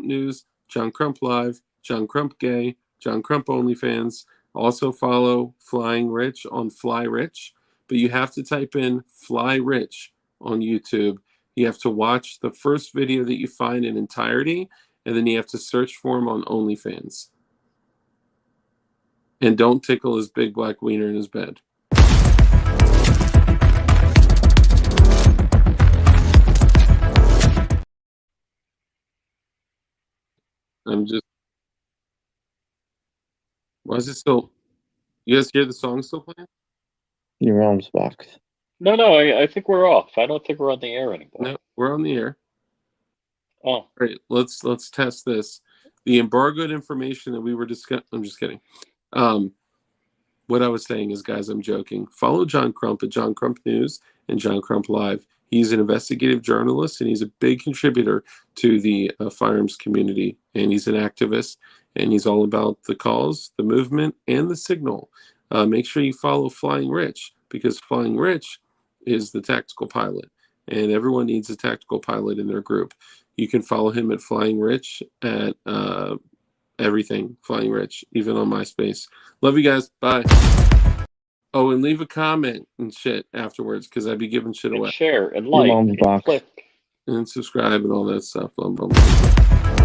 News, John Crump Live, John Crump Gay, John Crump OnlyFans. Also follow Flying Rich on Fly Rich, but you have to type in Fly Rich on YouTube. You have to watch the first video that you find in entirety, and then you have to search for him on OnlyFans. And don't tickle his big black wiener in his bed. I'm just... Why is it still... You guys hear the song still playing? Your mom's box. No, I think we're off. I don't think we're on the air anymore. No, we're on the air. Oh, All right, let's test this. The embargoed information that we were discussing... I'm just kidding. What I was saying is, guys, I'm joking. Follow John Crump at John Crump News and John Crump Live. He's an investigative journalist, and he's a big contributor to the firearms community. And he's an activist, and he's all about the cause, the movement, and the signal. Make sure you follow Flying Rich, because Flying Rich is the tactical pilot, and everyone needs a tactical pilot in their group. You can follow him at Flying Rich at everything Flying Rich, even on MySpace. Love you guys. Bye. Oh, and leave a comment and shit afterwards, because I'd be giving shit and away. share and Your like mom's and box. click. And subscribe and all that stuff. Blah, blah, blah.